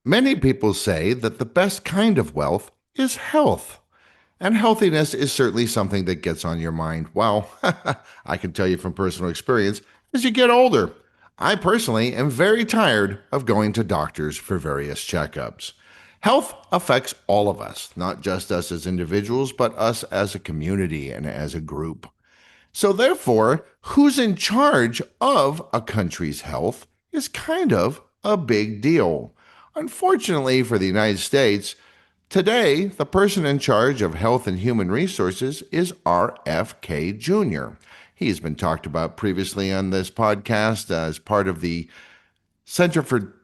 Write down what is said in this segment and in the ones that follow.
Many people say that the best kind of wealth is health. And healthiness is certainly something that gets on your mind. Well, I can tell you from personal experience, as you get older, I personally am very tired of going to doctors for various checkups. Health affects all of us, not just us as individuals, but us as a community and as a group. So, therefore, who's in charge of a country's health is kind of a big deal. Unfortunately for the United States, today the person in charge of health and human resources is RFK Jr. He's been talked about previously on this podcast as part of the Center for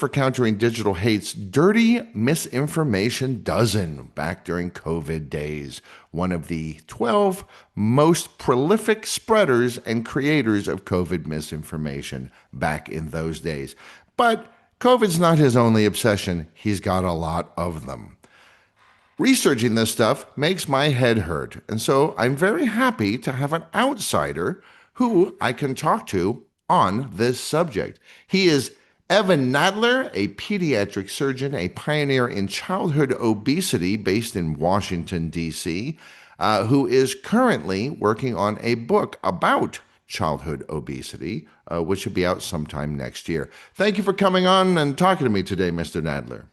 Countering Digital Hate's Dirty Misinformation Dozen back during COVID days, one of the 12 most prolific spreaders and creators of COVID misinformation back in those days. But COVID's not his only obsession, he's got a lot of them. Researching this stuff makes my head hurt, and so I'm very happy to have an outsider who I can talk to on this subject. He is Evan Nadler, a pediatric surgeon, a pioneer in childhood obesity based in Washington, D.C., who is currently working on a book about childhood obesity, which should be out sometime next year. Thank you for coming on and talking to me today, Mr. Nadler.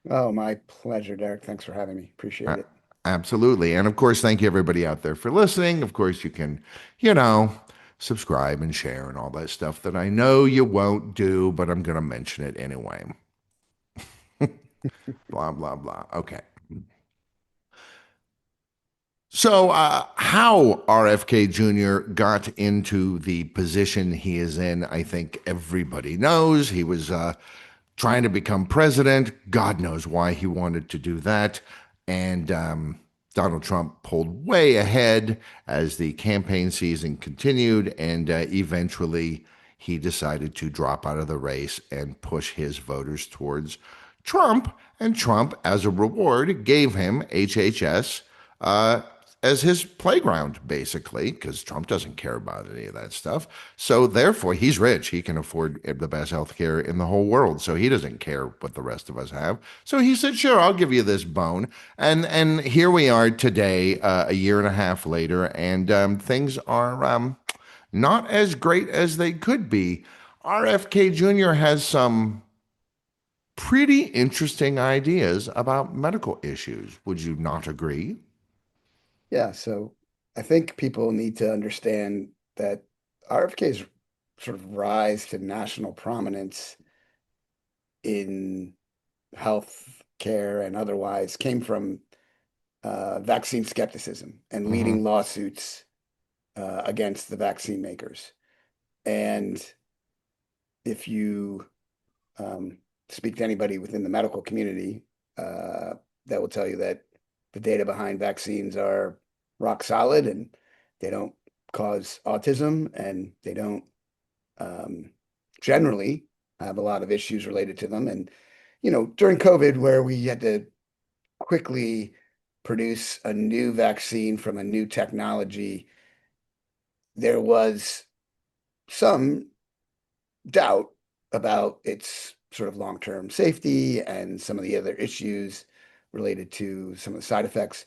Oh, my pleasure, Derek. Thanks for having me. A- Appreciate it. Absolutely. And of course, thank you everybody out there for listening. Of course, you can, you know, subscribe and share and all that stuff that I know you won't do, but I'm going to mention it anyway. Blah, blah, blah. Okay. So, how RFK Jr. got into the position he is in, I think everybody knows. He was trying to become president. God knows why he wanted to do that. And Donald Trump pulled way ahead as the campaign season continued. And eventually, he decided to drop out of the race and push his voters towards Trump. And Trump, as a reward, gave him HHS. As his playground, basically, because Trump doesn't care about any of that stuff. So therefore, he's rich. He can afford the best health care in the whole world. So he doesn't care what the rest of us have. So he said, "Sure, I'll give you this bone." And here we are today, a year and a half later, and things are not as great as they could be. RFK Jr. has some pretty interesting ideas about medical issues. Would you not agree? Yeah, so I think people need to understand that RFK's sort of rise to national prominence in health care and otherwise came from vaccine skepticism and Mm-hmm. leading lawsuits against the vaccine makers. And if you um, speak to anybody within the medical community, uh, that will tell you that the data behind vaccines are rock solid and they don't cause autism and they don't um, generally have a lot of issues related to them. And, during COVID, where we had to quickly produce a new vaccine from a new technology, there was some doubt about its sort of long-term safety and some of the other issues related to some of the side effects.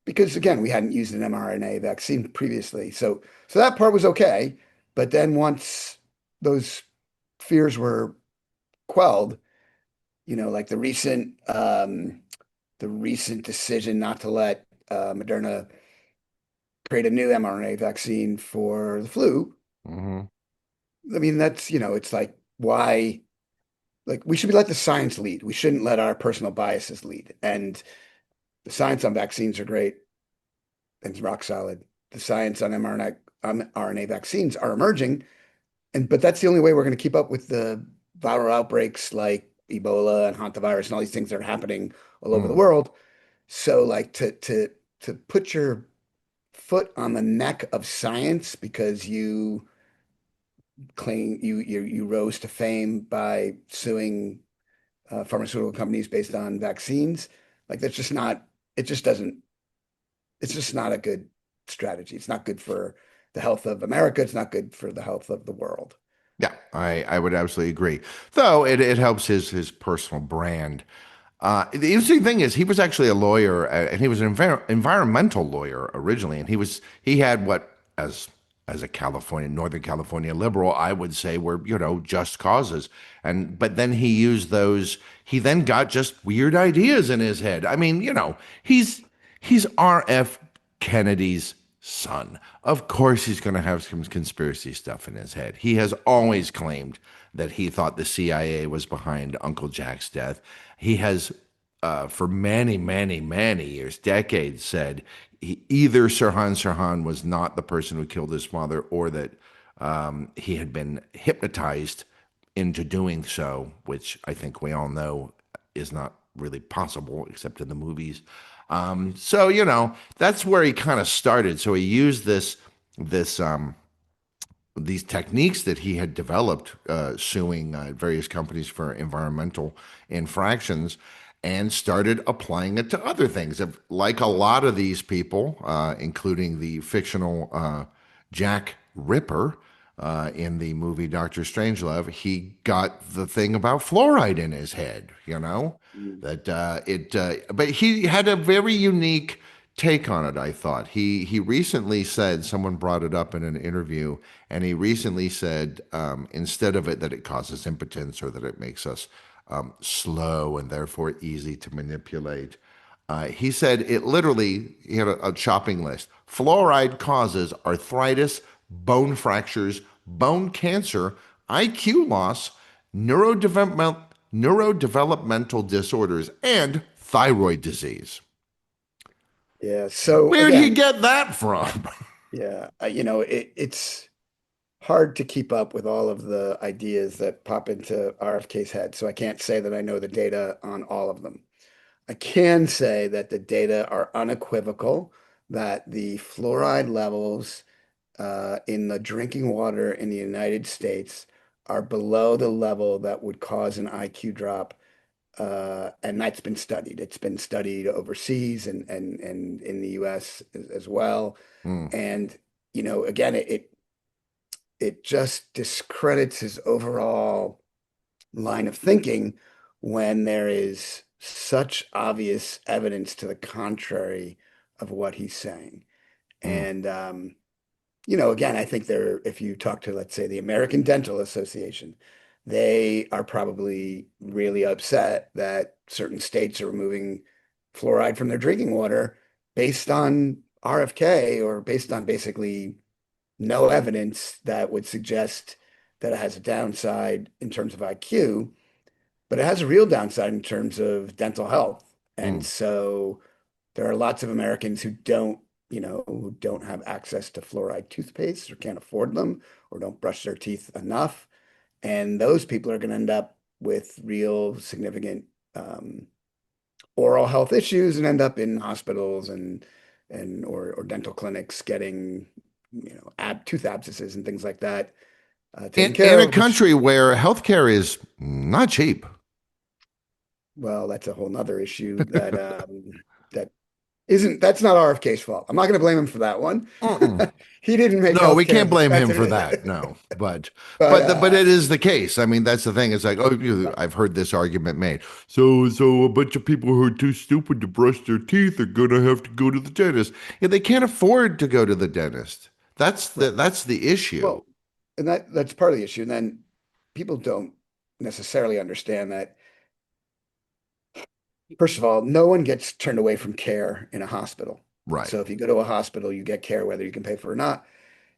Because again, we hadn't used an mRNA vaccine previously. So that part was okay. But then once those fears were quelled, like the recent decision not to let Moderna create a new mRNA vaccine for the flu. Mm-hmm. I mean, it's like why we should let the science lead. We shouldn't let our personal biases lead. And the science on vaccines are great and rock solid. The science on mRNA vaccines are emerging, but that's the only way we're going to keep up with the viral outbreaks like Ebola and hantavirus and all these things that are happening all over the Mm. world. So like to put your foot on the neck of science because you claim you rose to fame by suing pharmaceutical companies based on vaccines, like that's just not it just doesn't it's just not a good strategy. It's not good for the health of America. It's not good for the health of the world. Yeah, I would absolutely agree. Though it helps his personal brand. The interesting thing is he was actually a lawyer, and he was an environmental lawyer originally, and he had what as a California, Northern California liberal, I would say were, just causes. And but then he used those. He then got just weird ideas in his head. I mean, he's R.F. Kennedy's son. Of course, he's going to have some conspiracy stuff in his head. He has always claimed that he thought the CIA was behind Uncle Jack's death. He has, for many, many, many years, decades, said either Sirhan was not the person who killed his father, or that he had been hypnotized into doing so, which I think we all know is not really possible except in the movies. So that's where he kind of started. So he used this these techniques that he had developed, suing various companies for environmental infractions, and started applying it to other things. Like a lot of these people, including the fictional Jack Ripper in the movie Doctor Strangelove, he got the thing about fluoride in his head. Mm. That but he had a very unique take on it. I thought he recently said, someone brought it up in an interview, and he recently said, instead of it that it causes impotence, or that it makes us slow and therefore easy to manipulate. He said it literally, he had a shopping list. Fluoride causes arthritis, bone fractures, bone cancer, IQ loss, neurodevelopment, neurodevelopmental disorders, and thyroid disease. Yeah. So Where'd he again, get that from? yeah, it's hard to keep up with all of the ideas that pop into RFK's head. So I can't say that I know the data on all of them. I can say that the data are unequivocal that the fluoride levels in the drinking water in the United States are below the level that would cause an IQ drop. And that's been studied. It's been studied overseas and in the US as well. Hmm. And, again, it just discredits his overall line of thinking when there is such obvious evidence to the contrary of what he's saying. Hmm. And again, I think if you talk to, let's say, the American Dental Association, they are probably really upset that certain states are removing fluoride from their drinking water based on RFK, or based on basically no evidence that would suggest that it has a downside in terms of IQ, but it has a real downside in terms of dental health. And Hmm. so there are lots of Americans who don't have access to fluoride toothpaste, or can't afford them, or don't brush their teeth enough. And those people are going to end up with real significant oral health issues, and end up in hospitals or dental clinics getting, tooth abscesses and things like that taken In care a of, which, country where healthcare is not cheap. well, that's a whole nother issue that that's not RFK's fault. I'm not going to blame him for that one. Mm-mm. He didn't make No, we healthcare can't as blame him expensive. for that. No, but But but it is the case. I mean, that's the thing. It's like, oh, I've heard this argument made. So a bunch of people who are too stupid to brush their teeth are gonna have to go to the dentist. Yeah, they can't afford to go to the dentist. right. That's the issue. Well, and that's part of the issue. And then people don't necessarily understand that, first of all, no one gets turned away from care in a hospital. Right. So if you go to a hospital, you get care whether you can pay for it or not.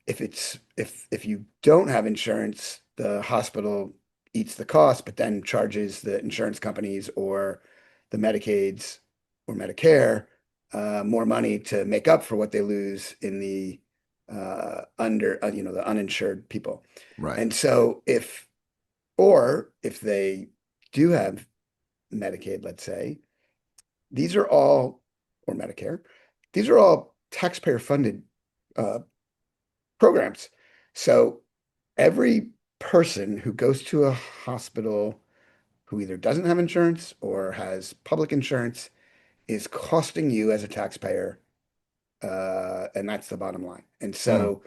If you don't have insurance, the hospital eats the cost, but then charges the insurance companies or the Medicaids or Medicare more money to make up for what they lose in the the uninsured people. Right. And so if they do have Medicaid, let's say, these are all, or Medicare, these are all taxpayer funded uh, programs. So every person who goes to a hospital who either doesn't have insurance or has public insurance is costing you as a taxpayer, and that's the bottom line. And Mm. so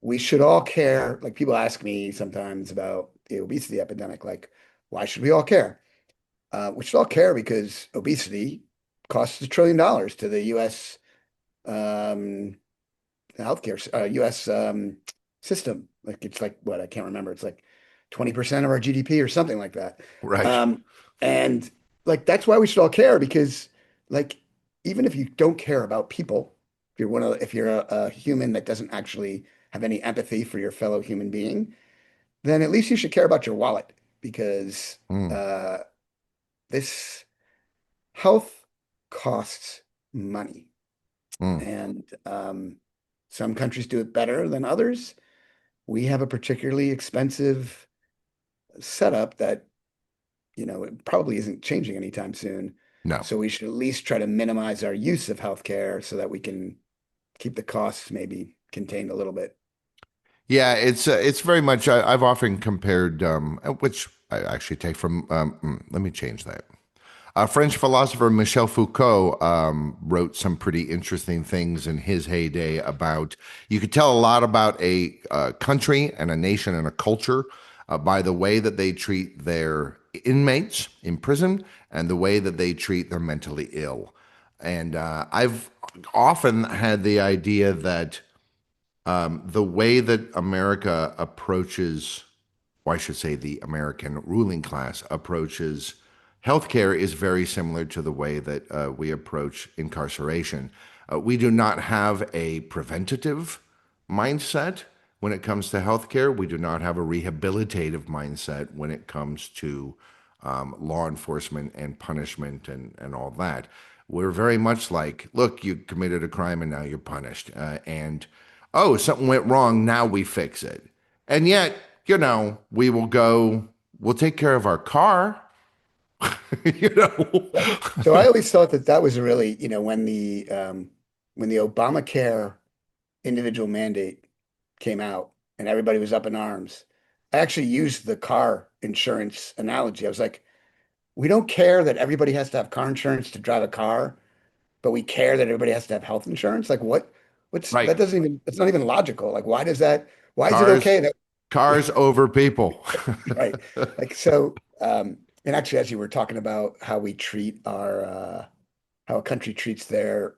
we should all care. Like people ask me sometimes about the obesity epidemic, like, why should we all care? We should all care because obesity costs $1 trillion to the U.S. Um, healthcare, U.S. System. Like it's like what I can't remember. It's like 20% of our GDP or something like that. Right. Um, and like that's why we should all care because like even if you don't care about people, if you're a human that doesn't actually have any empathy for your fellow human being, then at least you should care about your wallet because Mm, uh, this health costs money. mm. And some countries do it better than others. We have a particularly expensive setup that, it probably isn't changing anytime soon. No. So we should at least try to minimize our use of healthcare so that we can keep the costs maybe contained a little bit. Yeah, it's very much. I've often compared, which I actually take from. Let me change that. French philosopher Michel Foucault wrote some pretty interesting things in his heyday about. You could tell a lot about a country and a nation and a culture by the way that they treat their inmates in prison and the way that they treat their mentally ill. And I've often had the idea that the way that America approaches, or I should say, the American ruling class approaches healthcare is very similar to the way that we approach incarceration. We do not have a preventative mindset when it comes to healthcare. We do not have a rehabilitative mindset when it comes to law enforcement and punishment and all that. We're very much like, look, you committed a crime and now you're punished. And oh, something went wrong, now we fix it. And yet, we will go, we'll take care of our car, you know. Right. So I always thought that that was a really, when the Obamacare individual mandate came out and everybody was up in arms, I actually used the car insurance analogy. I was like, we don't care that everybody has to have car insurance to drive a car, but we care that everybody has to have health insurance. Like Right. that doesn't even, it's not even logical. Like, why is it Cars, okay that, cars over people. right? Like, so, and actually, as you were talking about how we treat how a country treats their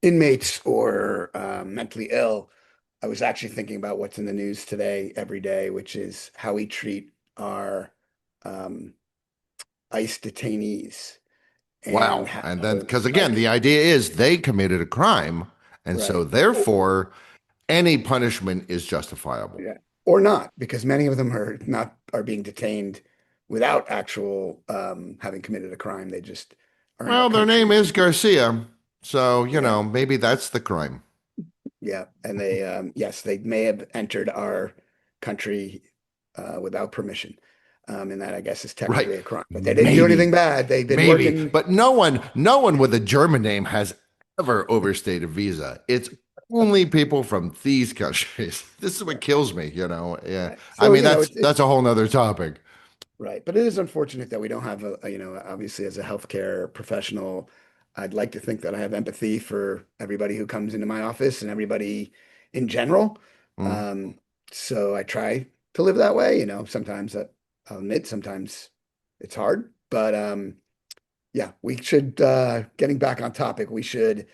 inmates or mentally ill, I was actually thinking about what's in the news today, every day, which is how we treat our um, ICE detainees and Wow. how, And then, because again, like, the idea is they committed a crime. And so, right. therefore, any punishment is justifiable. Yeah. Or not, because many of them are being detained without actual having committed a crime. They just are in our Well, their name country. is Garcia. So, Yeah. maybe that's the crime. Yeah. And they yes, they may have entered our country without permission. And that I guess is Right. technically a crime. But they didn't do anything Maybe. bad. They've been Maybe. working. But no one with a German name has ever overstayed a visa. It's only people from these countries. This is what kills me. Yeah. Right. I So, mean, that's a whole nother topic. right. But it is unfortunate that we don't have obviously as a healthcare professional, I'd like to think that I have empathy for everybody who comes into my office and everybody in general. Mm, Um, so I try to live that way. Sometimes I'll admit, sometimes it's hard, but yeah, we should, getting back on topic, we should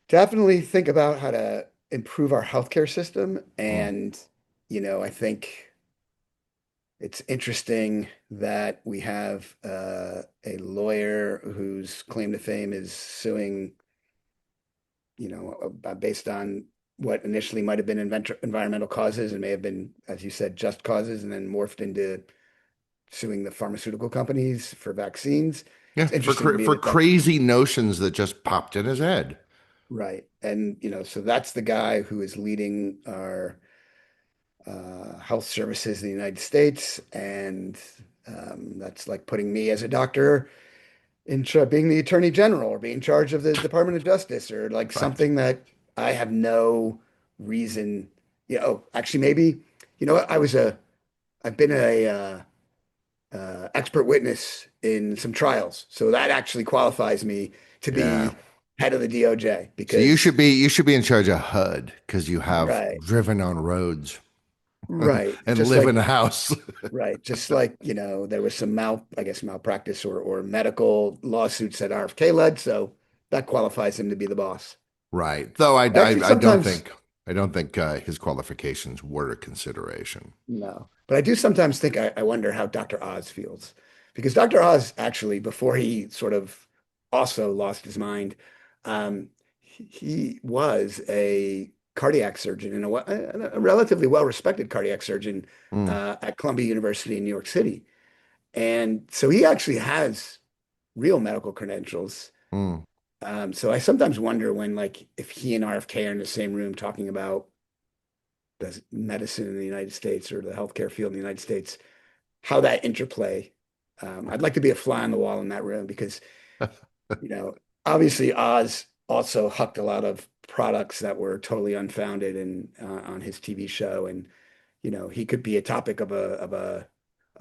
definitely think about how to improve our healthcare system. mm. And, I think it's interesting that we have a lawyer whose claim to fame is suing, based on what initially might have been environmental causes and may have been, as you said, just causes, and then morphed into suing the pharmaceutical companies for vaccines. Yeah, It's interesting to me for that that's crazy notions that just popped in his head. right. And, so that's the guy who is leading our health services in the United States. And that's like putting me as a doctor being the attorney general or being in charge of the Department of Justice or like Right. something that I have no reason. Actually, maybe, what? I've been expert witness in some trials. So that actually qualifies me to Yeah. be head of the DOJ So because you should be in charge of HUD because you have right, driven on roads right, and just live like in a house. right, just like there was some I guess malpractice or medical lawsuits that RFK led, so that qualifies him to be the boss. Right. Though Actually, sometimes I don't think his qualifications were a consideration. no, but I do sometimes think I wonder how Dr. Oz feels because Dr. Oz actually, before he sort of also lost his mind, he was a cardiac surgeon and a relatively well-respected cardiac surgeon Mm, at Columbia University in New York City. And so he actually has real medical credentials. mm. So I sometimes wonder when, like, if he and RFK are in the same room talking about the medicine in the United States or the healthcare field in the United States, how that interplay. I'd like to be a fly on the wall in that room because, you know, obviously Oz also hucked a lot of products that were totally unfounded and on his TV show, and he could be a topic of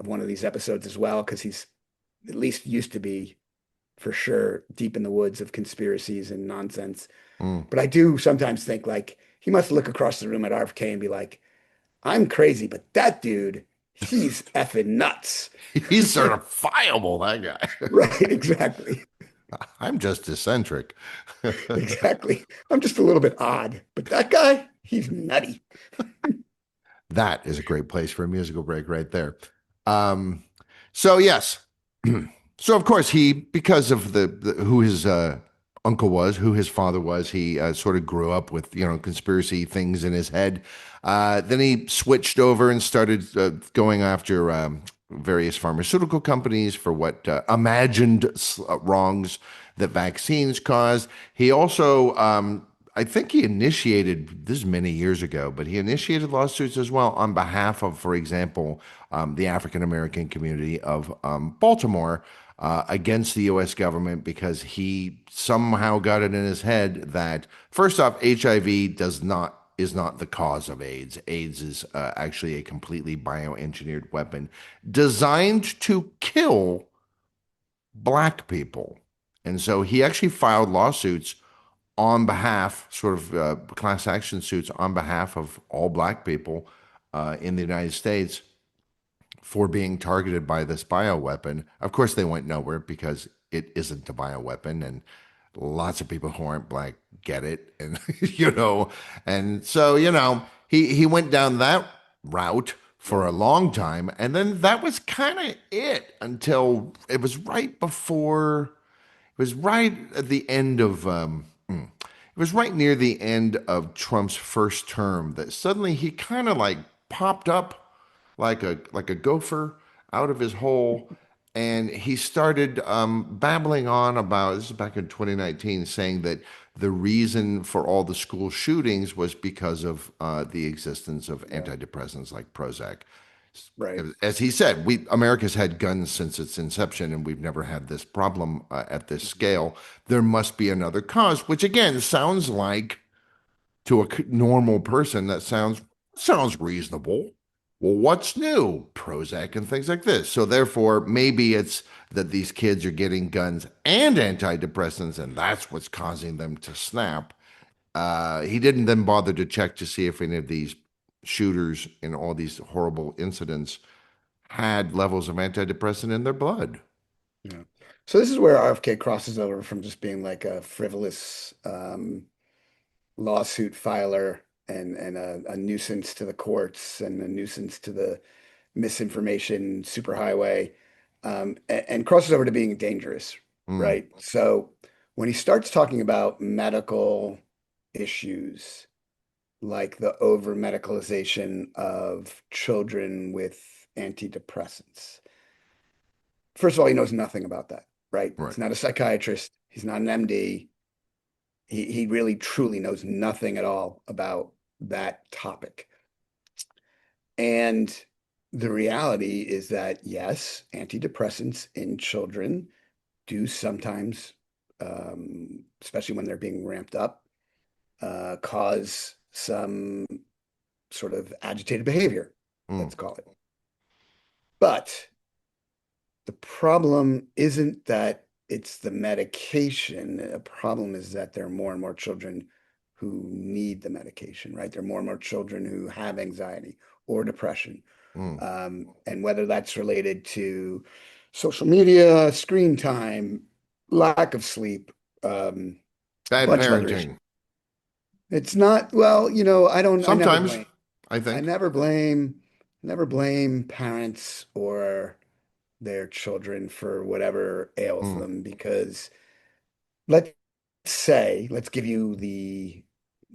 one of these episodes as well because he's at least used to be for sure deep in the woods of conspiracies and nonsense. Mm. But I do sometimes think like he must look across the room at RFK and be like, I'm crazy, but that dude, he's effing nuts. He's certifiable, that guy. Right, exactly. I'm just eccentric. Exactly. I'm just a little bit odd, but that guy, he's nutty. That is a great place for a musical break right there. Um, so yes, so of course because of the who his uncle was, who his father was, he sort of grew up with conspiracy things in his head. Then he switched over and started going after various pharmaceutical companies for what imagined wrongs that vaccines caused. He also I think he initiated this is many years ago, but he initiated lawsuits as well on behalf of, for example, the African American community of Baltimore against the U.S. government because he somehow got it in his head that first off, HIV does not is not the cause of AIDS. AIDS is actually a completely bioengineered weapon designed to kill black people. And so he actually filed lawsuits on behalf, sort of class action suits on behalf of all black people in the United States for being targeted by this bioweapon. Of course, they went nowhere because it isn't a bioweapon, and lots of people who aren't black get it, and and so he went down that route for a long time, and then that was kind of it until it was right before it was right at the end of it was right near the end of Trump's first term that suddenly he kind of like popped up like a gopher out of his hole, and he started babbling on about this is back in 2019, saying that the reason for all the school shootings was because of the existence of Yeah, antidepressants like Prozac. right. As he said, we America's had guns since its inception, and we've never had this problem at this Mhm. scale. There must be another cause, which again sounds like to a normal person that sounds reasonable. Well, what's new? Prozac and things like this. So therefore, maybe it's that these kids are getting guns and antidepressants, and that's what's causing them to snap. He didn't then bother to check to see if any of these shooters in all these horrible incidents had levels of antidepressant in their blood. Yeah. So this is where RFK crosses over from just being like a frivolous lawsuit filer and a nuisance to the courts and a nuisance to the misinformation superhighway, and crosses over to being dangerous, Mm, right? So when he starts talking about medical issues, like the over medicalization of children with antidepressants, first of all, he knows nothing about that, right? right. He's not a psychiatrist. He's not an MD. He really truly knows nothing at all about that topic. And the reality is that, yes, antidepressants in children do sometimes, especially when they're being ramped up, cause some sort of agitated behavior, Mm, let's call it. But the problem isn't that. it's the medication. The problem is that there are more and more children who need the medication, right? There are more and more children who have anxiety or depression. Mm. And whether that's related to social media, screen time, lack of sleep, a Bad bunch of other issues. parenting. It's not, well, I never Sometimes, blame. I I think. never blame parents or their children for whatever ails Mm. them because let's let's give you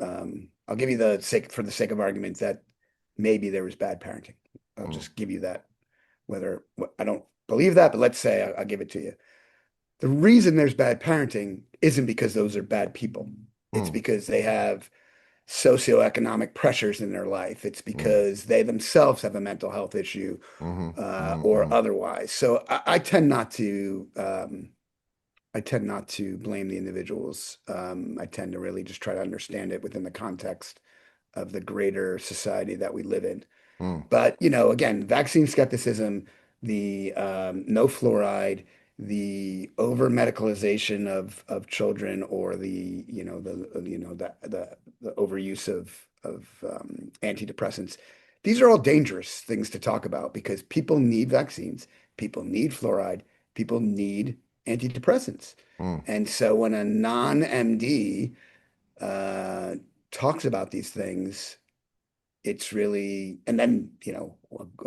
I'll give you for the sake of argument that maybe there was bad parenting. I'll Mm. just give you that, I don't believe that, but let's say I'll give it to you. The reason there's bad parenting isn't because those are bad people. It's Mm. because they have socioeconomic pressures in their life. It's Mm. because they themselves have a mental health issue Mhm, mhm, or mhm, otherwise. So I tend not to blame the individuals. I tend to really just try to understand it within the context of the greater society that we live in. mm. But, again, vaccine skepticism, the no fluoride, the over medicalization of children, or the overuse of antidepressants. These are all dangerous things to talk about because people need vaccines, people need fluoride, people need antidepressants. Mm. And so when a non-MD uh, talks about these things, it's really, and then,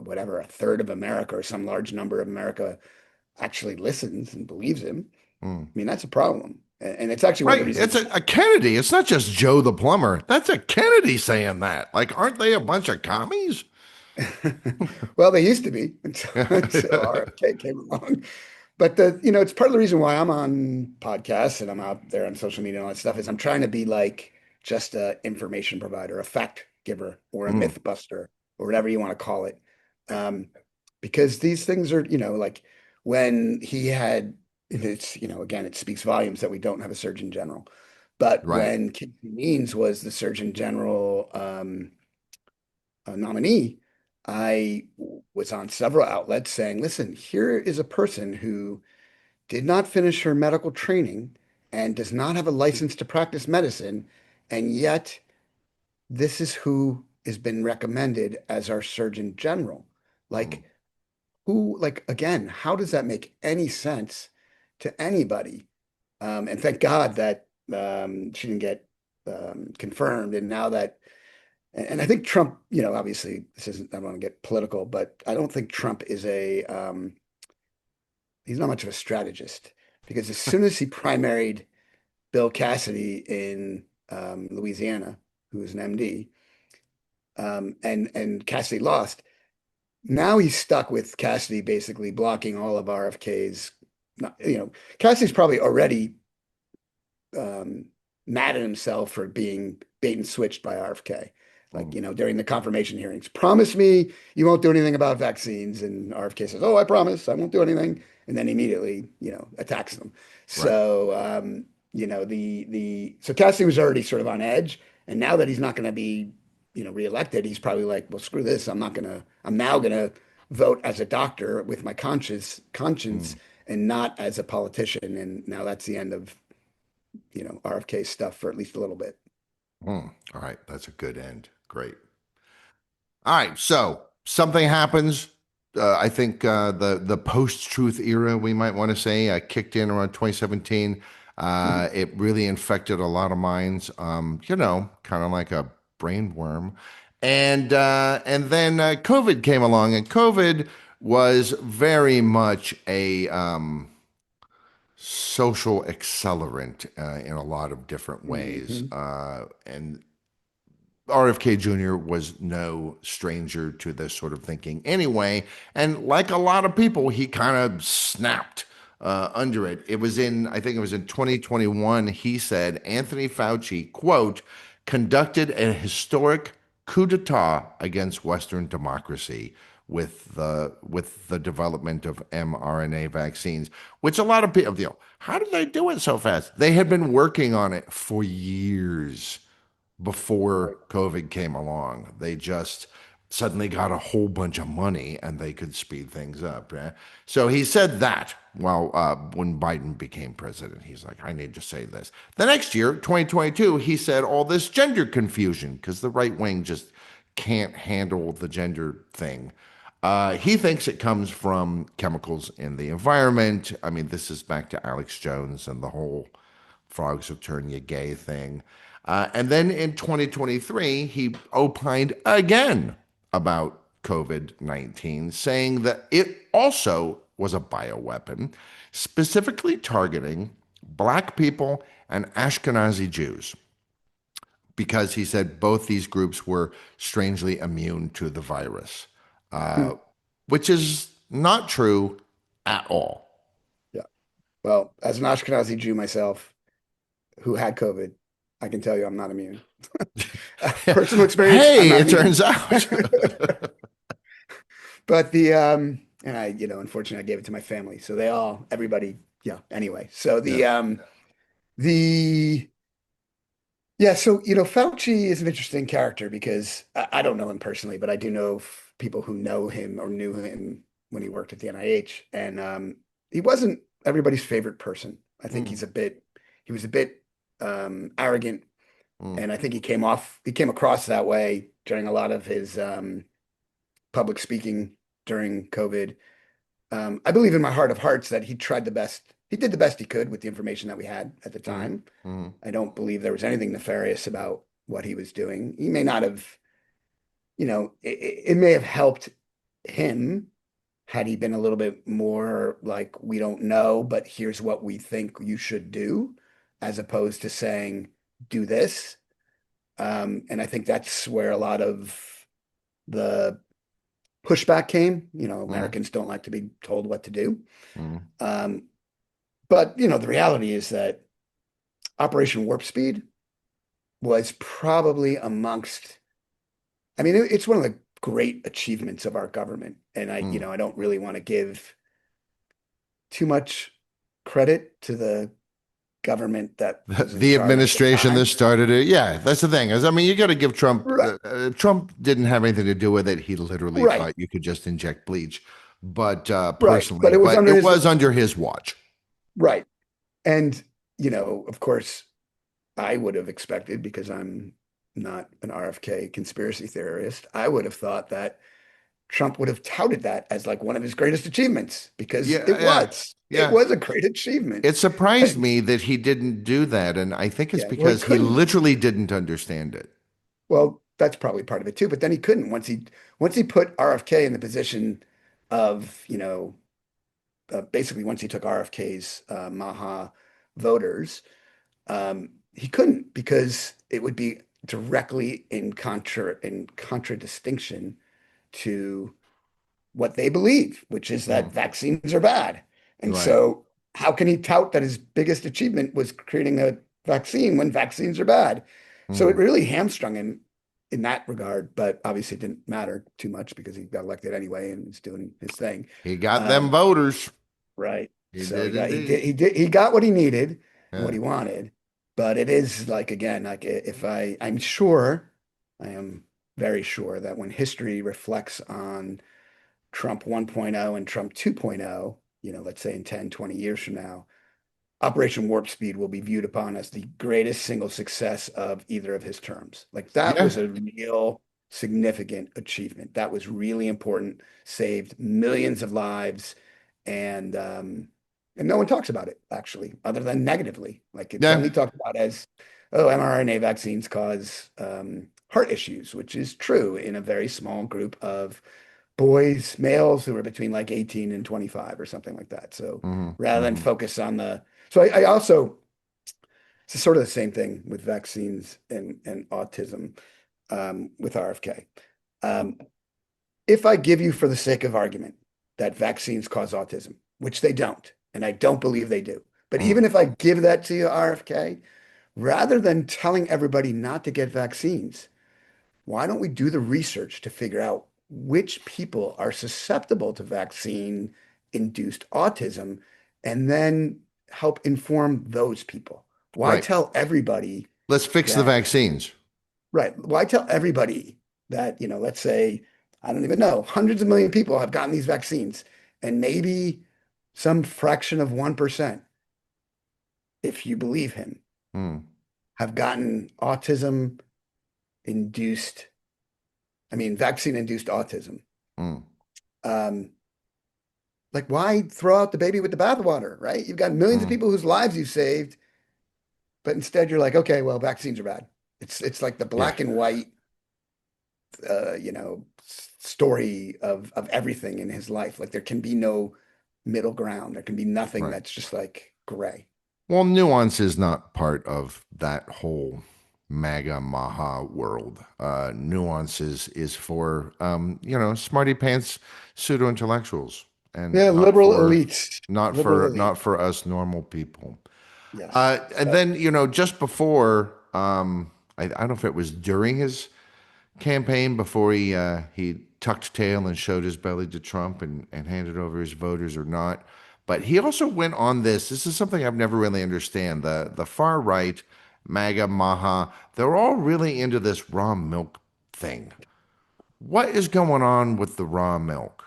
whatever, a third of America or some large number of America actually listens and believes him. Mm. I mean, that's a problem. And it's actually one of the Right. It's reasons. a Kennedy. It's not just Joe the plumber. That's a Kennedy saying that. Like, aren't they a bunch of commies? Well, they used to be until RFK came along. But it's part of the reason why I'm on podcasts and I'm out there on social media and all that stuff is I'm trying to be like just a information provider, a fact giver, or a Mm. myth buster, or whatever you want to call it. Um, because these things are, like when he had, again, it speaks volumes that we don't have a Surgeon General. But Right. when Casey Means was the Surgeon General nominee, I was on several outlets saying, listen, here is a person who did not finish her medical training and does not have a license to practice medicine, and yet this is who has been recommended as our Surgeon General. Mm. Like, again, how does that make any sense to anybody? And thank God that she didn't get confirmed. And now that, and I think Trump, obviously, this isn't, I don't want to get political, but I don't think Trump is he's not much of a strategist because as soon as he primaried Bill Cassidy in Louisiana, who was an MD, and Cassidy lost. Now he's stuck with Cassidy basically blocking all of RFK's. Cassidy's probably already um, mad at himself for being bait and switched by RFK. Like, Mm. during the confirmation hearings, promise me you won't do anything about vaccines. And RFK says, oh, I promise I won't do anything. And then immediately, attacks them. Right. So, so Cassidy was already sort of on edge. And now that he's not going to be, reelected, he's probably like, well, screw this. I'm now going to vote as a doctor with my conscience Mm. and not as a politician. And now that's the end of RFK stuff for at least a little bit. Mm. All right. That's a good end. Great. All right. So something happens. I think the post-truth era, we might want to say, kicked in around 2017. Mhm. It really infected a lot of minds. Kind of like a brain worm. And then COVID came along, and COVID was very much a social accelerant in a lot of different ways. Mhm. And RFK Jr. was no stranger to this sort of thinking anyway. And like a lot of people, he kind of snapped under it. I think it was in 2021, he said Anthony Fauci, quote, conducted a historic coup d'etat against Western democracy with the development of mRNA vaccines, which a lot of people, how did they do it so fast? They had been working on it for years before Right. COVID came along. They just suddenly got a whole bunch of money and they could speed things up. So he said that. Well, when Biden became president, he's like, I need to say this. The next year, 2022, he said all this gender confusion because the right wing just can't handle the gender thing. He thinks it comes from chemicals in the environment. I mean, this is back to Alex Jones and the whole frogs will turn you gay thing. And then in 2023, he opined again about COVID 19, saying that it also was a bioweapon, specifically targeting Black people and Ashkenazi Jews, because he said both these groups were strangely immune to the virus, Hmm. uh, which is not true at all. Yeah. Well, as an Ashkenazi Jew myself who had COVID, I can tell you I'm not immune. Personal experience, I'm Hey, not it immune. turns out. But and I, unfortunately I gave it to my family. So everybody, yeah, anyway. So Yeah. the yeah, so Fauci is an interesting character because I don't know him personally, but I do know people who know him or knew him when he worked at the NIH, and he wasn't everybody's favorite person. I think Mm, he was a bit arrogant, mm, and I think he came across that way during a lot of his public speaking during COVID. I believe in my heart of hearts that he did the best he could with the information that we had at the mm, time. mm, I don't believe there was anything nefarious about what he was doing. He may not have, it may have helped him had he been a little bit more like, we don't know, but here's what we think you should do, as opposed to saying, do this. And I think that's where a lot of the pushback came. mm, Americans don't like to be told what to do. mm. Um, but, the reality is that Operation Warp Speed was probably amongst, I mean, it's one of the great achievements of our government. And Mm. I don't really want to give too much credit to the government that was in The charge at the administration that time. started it. Yeah, that's the thing. Is I mean, you got to give Trump. Right, Trump didn't have anything to do with it. He literally right, thought you could just inject bleach, but right. But it was but under it his, was under his watch. right. And, of course, I would have expected, because I'm not an RFK conspiracy theorist, I would have thought that Trump would have touted that as like one of his greatest achievements because Yeah, yeah, it yeah. was a great achievement. It surprised And me that he didn't do that, and I think it's yeah, well, he because he couldn't. literally didn't understand it. Well, that's probably part of it too. But then he couldn't once he put RFK in the position of, basically once he took RFK's MAHA voters, he couldn't because it would be directly in contradistinction to what they believe, which is Mm, that vaccines are bad. And right. so, how can he tout that his biggest achievement was creating a vaccine when vaccines are bad? So, it Mm. really hamstrung him in that regard, but obviously it didn't matter too much because he got elected anyway and he's doing his thing. He got them Um, voters. right. He So did indeed. he got what he needed and what Yeah. he wanted. But it is like, again, like if I'm sure, I am very sure that when history reflects on Trump 1.0 and Trump 2.0, let's say in 10, 20 years from now, Operation Warp Speed will be viewed upon as the greatest single success of either of his terms. Like that Yeah. was a real significant achievement. That was really important, saved millions of lives, and no one talks about it actually, other than negatively. Like it's Yeah. only talked about as, oh, mRNA vaccines cause heart issues, which is true in a very small group of males who are between like 18 and 25 or something like that. So Hmm. rather than Hmm. focus on so I also, it's sort of the same thing with vaccines and autism with RFK. Um, if I give you for the sake of argument that vaccines cause autism, which they don't, and I don't believe they do, but Hmm. even if I give that to you, RFK, rather than telling everybody not to get vaccines, why don't we do the research to figure out which people are susceptible to vaccine-induced autism and then help inform those people? Why Right. tell everybody Let's fix the that, vaccines. right? Why tell everybody that, let's say, I don't even know, hundreds of million people have gotten these vaccines, and maybe some fraction of 1%, if you believe him, Mm, have gotten autism induced, I mean, vaccine induced autism. mm, Um, like, why throw out the baby with the bathwater, right? You've got millions of mm. people whose lives you saved, but instead you're like, okay, well, vaccines are bad. It's like the Yeah, black and white, story of everything in his life. Like there can be no middle ground. There can be nothing right. that's just like gray. Well, nuance is not part of that whole MAGA Maha world. Nuance is for smarty pants pseudo intellectuals, and Yeah, liberal elites, liberal elite. not for us normal people. Yes. And So, then just before, I don't know if it was during his campaign before he tucked tail and showed his belly to Trump and handed over his voters or not. But he also went on this. This is something I've never really understand. The far right, MAGA, MAHA, they're all really into this raw milk thing. What is going on with the raw milk?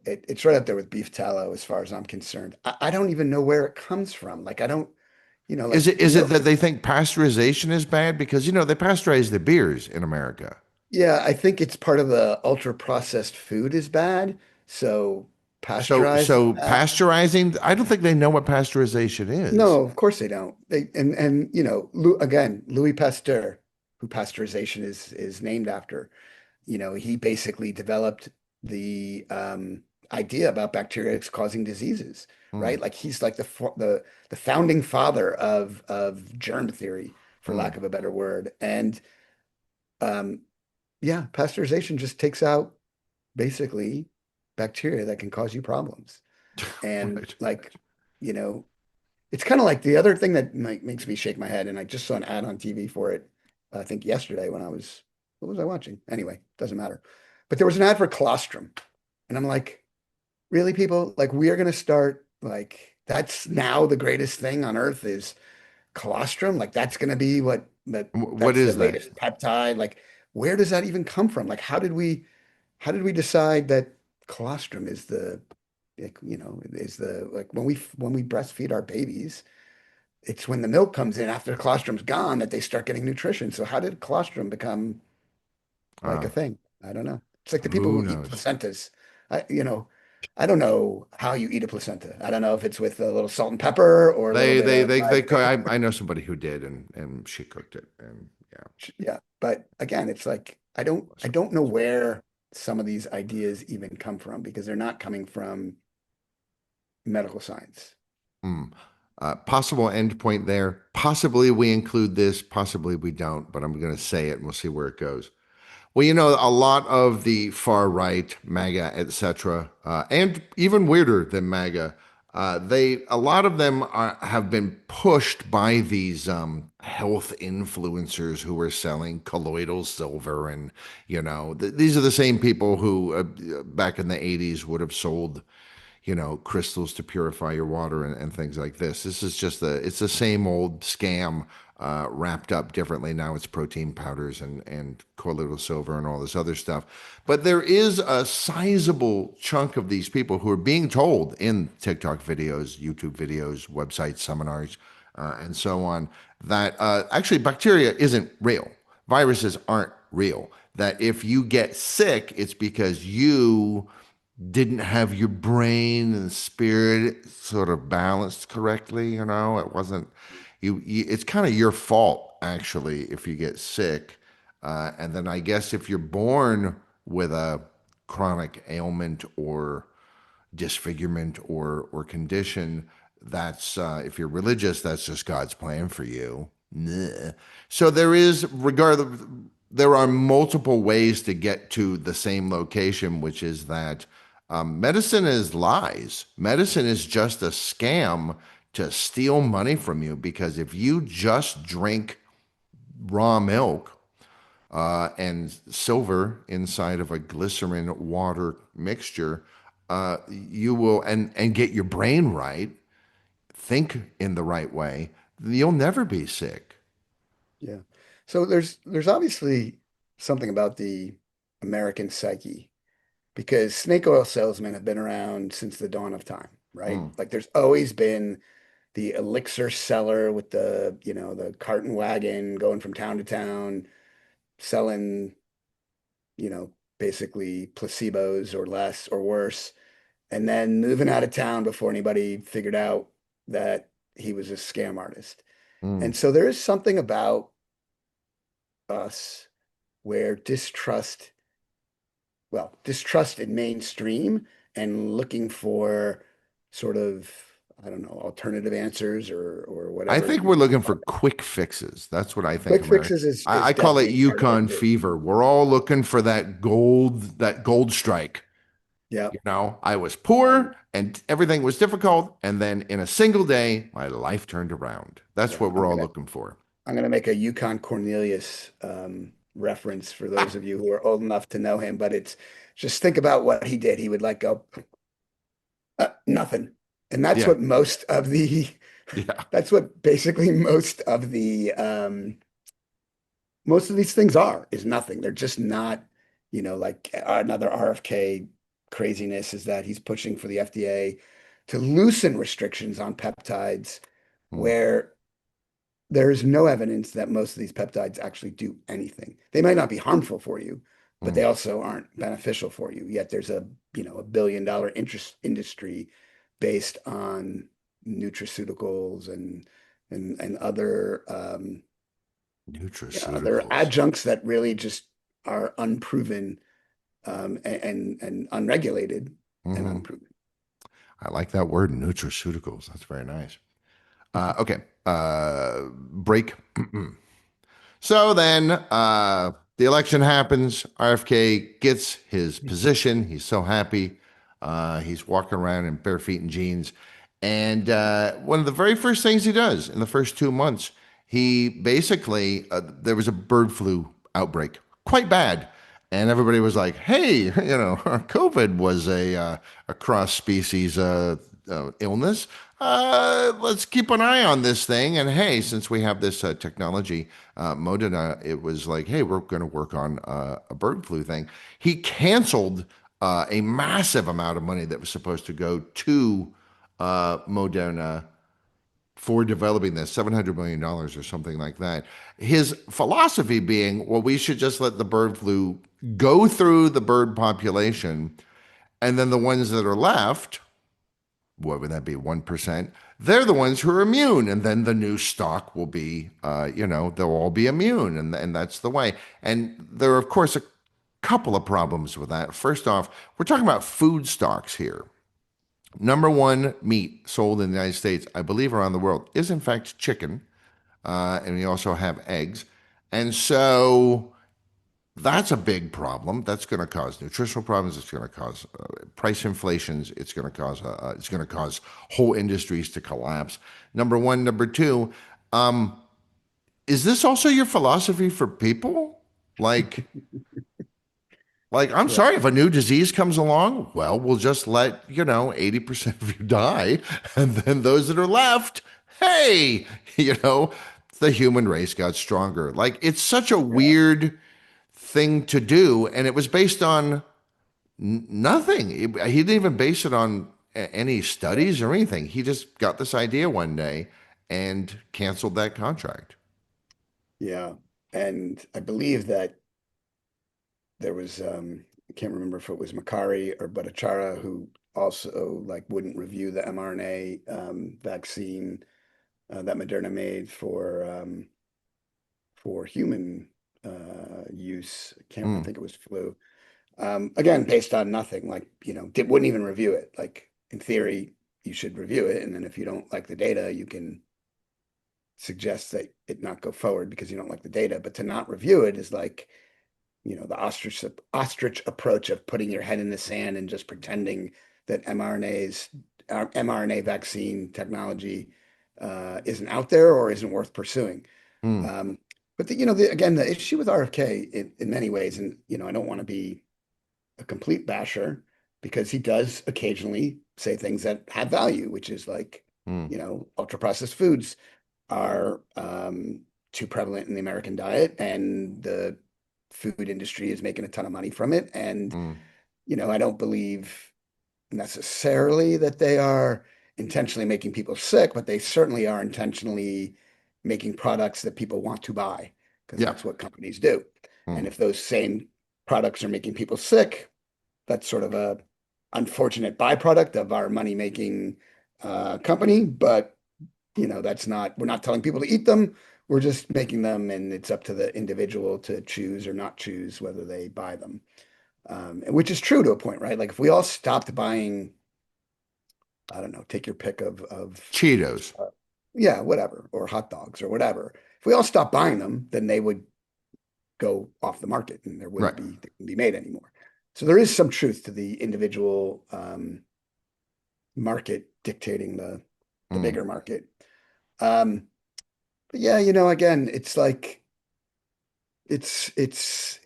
it's right up there with beef tallow as far as I'm concerned. I don't even know where it comes from. Like I don't, like Is it milk. that they think pasteurization is bad because they pasteurize the beers in America? Yeah, I think it's part of the ultra processed food is bad. So pasteurized is So bad. pasteurizing, I don't think they know what pasteurization is. No, of course they don't. They and again, Louis Pasteur, who pasteurization is named after, he basically developed the idea about bacteria causing diseases, Hmm, right? Like he's like the founding father of germ theory, for hmm. lack of a better word. And um, yeah, pasteurization just takes out basically bacteria that can cause you problems. And Right. like, you know, it's kind of like the other thing that makes me shake my head, and I just saw an ad on TV for it, I think yesterday when what was I watching? Anyway, doesn't matter. But there was an ad for colostrum, and I'm like, really, people? Like, we are going to start like that's now the greatest thing on earth is colostrum. Like, that's going to be What that's the is that? latest peptide. Like, where does that even come from? Like, how did we decide that colostrum is like when we breastfeed our babies? It's when the milk comes in after the colostrum's gone that they start getting nutrition. So how did colostrum become like a Uh, thing? I don't know. It's like the people who who eat knows? placentas. I don't know how you eat a placenta. I don't know if it's with a little salt and pepper or a little bit of I know somebody who did, and she cooked it, and yeah. yeah. But again, it's like I don't know where some of these ideas even come from because they're not coming from medical science. Hmm. Possible endpoint there. Possibly we include this, possibly we don't, but I'm going to say it and we'll see where it goes. Well, a lot of the far right, MAGA, etc., and even weirder than MAGA, a lot of them have been pushed by these health influencers who are selling colloidal silver, and these are the same people who back in the '80s would have sold crystals to purify your water and things like this. This is just it's the same old scam wrapped up differently. Now it's protein powders and colloidal silver and all this other stuff. But there is a sizable chunk of these people who are being told in TikTok videos, YouTube videos, websites, seminars, and so on that actually bacteria isn't real. Viruses aren't real. That if you get sick, it's because you didn't have your brain and spirit sort of balanced correctly. It wasn't it's kind of your fault actually if you get sick. And then I guess if you're born with a chronic ailment or disfigurement or condition, that's if you're religious, that's just God's plan for you. Nah. So there are multiple ways to get to the same location, which is that medicine is lies. Medicine is just a scam to steal money from you because if you just drink raw milk and silver inside of a glycerin water mixture, you will and get your brain right, think in the right way, you'll never be sick. Yeah. So there's obviously something about the American psyche because snake oil salesmen have been around since the dawn of time, right? Mm, Like there's always been the elixir seller with the, the cart and wagon going from town to town, selling, basically placebos or less or worse, and then moving out of town before anybody figured out that he was a scam artist. mm. And so there is something about us where distrust in mainstream and looking for sort of, I don't know, alternative answers or I whatever think you we're want to looking for call it. quick fixes. That's what I think Quick America. fixes is I call it definitely part of it Yukon too. fever. We're all looking for that gold strike. Yeah. I was poor and everything was difficult, and then in a single day, my life turned around. That's Yeah. what we're all looking for. I'm gonna make a Yukon Cornelius reference for those of you who are old enough to know him, but it's just think about what he did. He would like go nothing. And that's Yeah, what most of the yeah. that's what basically most of these things are is nothing. They're just not, like another RFK craziness is that he's pushing for the FDA to loosen restrictions on peptides Hmm, where there is no evidence that most of these peptides actually do anything. They might not be harmful for you, but they hmm. also aren't beneficial for you. Yet there's a billion-dollar interest industry based on nutraceuticals and other Nutraceuticals. adjuncts that really just are unproven and unregulated and Hmm. unproven. I like that word, nutraceuticals. That's very nice. Okay. Break. So then the election happens. RFK gets his position. He's so happy. He's walking around in bare feet and jeans. And one of the very first things he does in the first 2 months, he basically, there was a bird flu outbreak, quite bad. And everybody was like, hey, COVID was a cross species illness. Let's keep an eye on this thing. And hey, since we have this technology, Modena, it was like, hey, we're going to work on a bird flu thing. He canceled a massive amount of money that was supposed to go to Moderna for developing this $700 million or something like that. His philosophy being, well, we should just let the bird flu go through the bird population, and then the ones that are left, what would that be, 1%? They're the ones who are immune. And then the new stock will be, they'll all be immune. And that's the way. And there are, of course, a couple of problems with that. First off, we're talking about food stocks here. Number one meat sold in the United States, I believe around the world, is in fact chicken. And we also have eggs. And so that's a big problem. That's going to cause nutritional problems. It's going to cause price inflations. It's going to cause whole industries to collapse. Number one. Number two, is this also your philosophy for people? Like, I'm Yeah. sorry, if a new disease comes along, well, we'll just let, 80% of you die. And then those that are left, hey, you know, the human race got stronger. Like, it's such a Yeah. weird thing to do. And it was based on nothing. He didn't even base it on any Yeah. studies or anything. He just got this idea one day and canceled that contract. Yeah. And I believe that there was I can't remember if it was Makari or Bhattacharya who also like wouldn't review the mRNA vaccine that Moderna made for human use. I Mm, think it was flu. Again, based on nothing, like, wouldn't even review it. Like in theory, you should review it, and then if you don't like the data, you can suggest that it not go forward because you don't like the data. But to not review it is like the ostrich approach of putting your head in the sand and just pretending that mRNA vaccine technology isn't out there or isn't worth pursuing. mm, Um, but again, the issue with RFK in many ways, and I don't want to be a complete basher because he does occasionally say things that have value, which is like, mm, ultra processed foods are too prevalent in the American diet, and the food industry is making a ton of money from it. And mm. I don't believe necessarily that they are intentionally making people sick, but they certainly are intentionally making products that people want to buy because Yeah. that's what companies do. And Mm. if those same products are making people sick, that's sort of a unfortunate byproduct of our money making company. But that's not, we're not telling people to eat them. We're just making them, and it's up to the individual to choose or not choose whether they buy them. And which is true to a point, right? Like if we all stopped buying, I don't know, take your pick of Cheetos. uh, yeah, whatever, or hot dogs or whatever. If we all stopped buying them, then they would go off the market and there Right. wouldn't be they wouldn't be made anymore. So there is some truth to the individual market dictating the Mm. bigger market. Um, but yeah, again, it's like it's as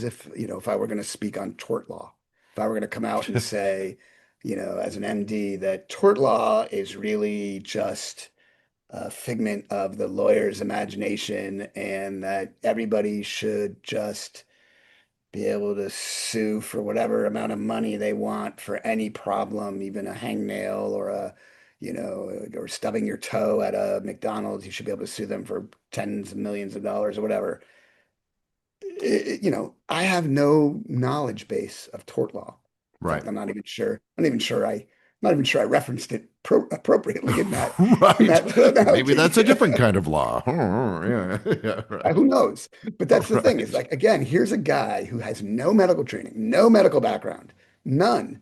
if, if I were going to speak on tort law, if I were going to come out and say, as an MD, that tort law is really just a figment of the lawyer's imagination and that everybody should just be able to sue for whatever amount of money they want for any problem, even a hangnail or or stubbing your toe at a McDonald's. You should be able to sue them for tens of millions of dollars or whatever. I have no knowledge base of tort law. In Right. fact, I'm not even sure I referenced it appropriately in Right. that Maybe analogy. that's a different kind of law. Yeah. Yeah. Who Right. knows? But that's the thing is Right. like, again, here's a guy who has no medical training, no medical background, none,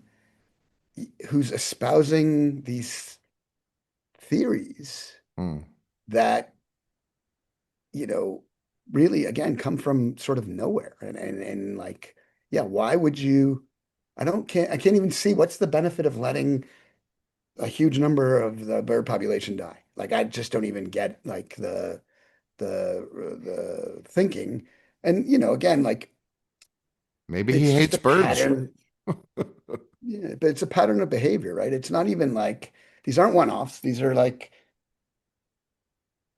who's espousing these theories Mm. that, you know, really, again, come from sort of nowhere. And like, yeah, why would you? I can't even see what's the benefit of letting a huge number of the bird population die. Like, I just don't even get like the thinking. And, again, like Maybe he it's just hates a birds. pattern. Yeah, but it's a pattern of behavior, right? It's not even like these aren't one-offs. These are like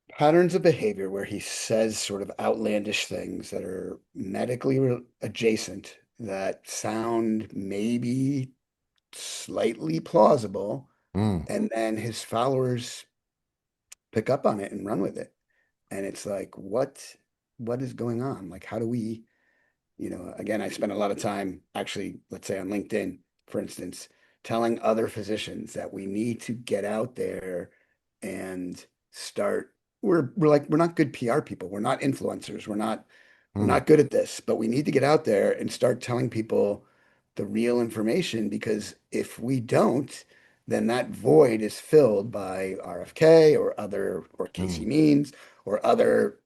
patterns of behavior where he says sort of outlandish things that are medically adjacent that sound maybe slightly plausible, Mm. and then his followers pick up on it and run with it. And it's like, what is going on? Like, how do we, again, I spend a lot of time actually, let's say on LinkedIn, for instance, telling other physicians that we need to get out there and start. We're not good PR people. We're not influencers. We're Mm. not good at this, but we need to get out there and start telling people the real information because if we don't, then that void is filled by RFK or Casey Mm. Means or other,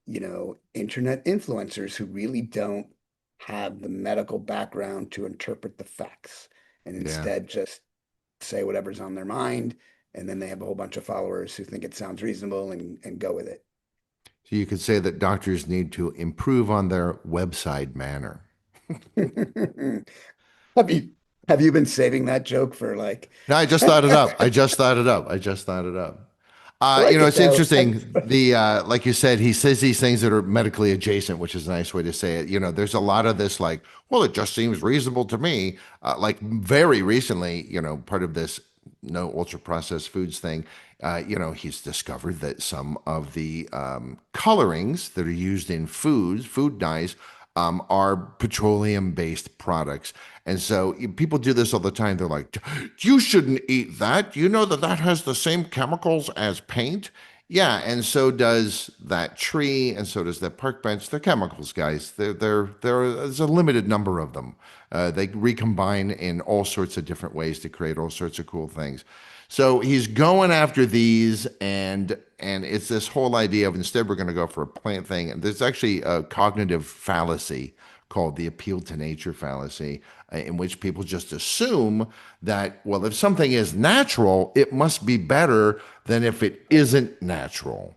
internet influencers who really don't have the medical background to interpret the facts and Yeah. instead just say whatever's on their mind. And then they have a whole bunch of followers who think it sounds reasonable and go with it. So you could say that doctors need to improve on their website manner. Have you have you been saving that joke for like No, I just thought it up. I just thought it up. I just thought it up. I like it It's though. interesting. The like you said, he says these things that are medically adjacent, which is a nice way to say it. There's a lot of this, like, well, it just seems reasonable to me. Like very recently, part of this no ultra processed foods thing. He's discovered that some of the colorings that are used in food dyes, are petroleum based products. And so people do this all the time. They're like, you shouldn't eat that. You know that that has the same chemicals as paint. Yeah, and so does that tree, and so does that park bench. They're chemicals, guys. There's a limited number of them. They recombine in all sorts of different ways to create all sorts of cool things. So he's going after these, and it's this whole idea of instead we're going to go for a plant thing. And there's actually a cognitive fallacy called the appeal to nature fallacy, in which people just assume that, well, if something is natural, it must be better than if it isn't natural.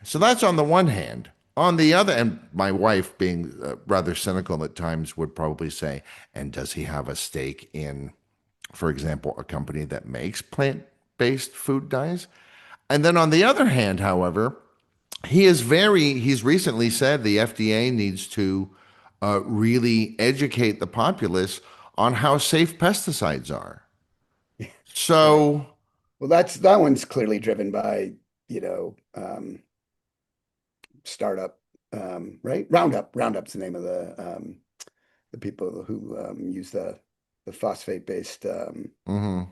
So that's on the one hand. On the other, and my wife, being rather cynical at times, would probably say, and does he have a stake in, for example, a company that makes plant based food dyes? And then on the other hand, however, he's recently said the FDA needs to really educate the populace on how safe pesticides are. Right. So, Well, that one's clearly driven by, you know, startup, right? Roundup's the name of the people who use the phosphate-based mhm,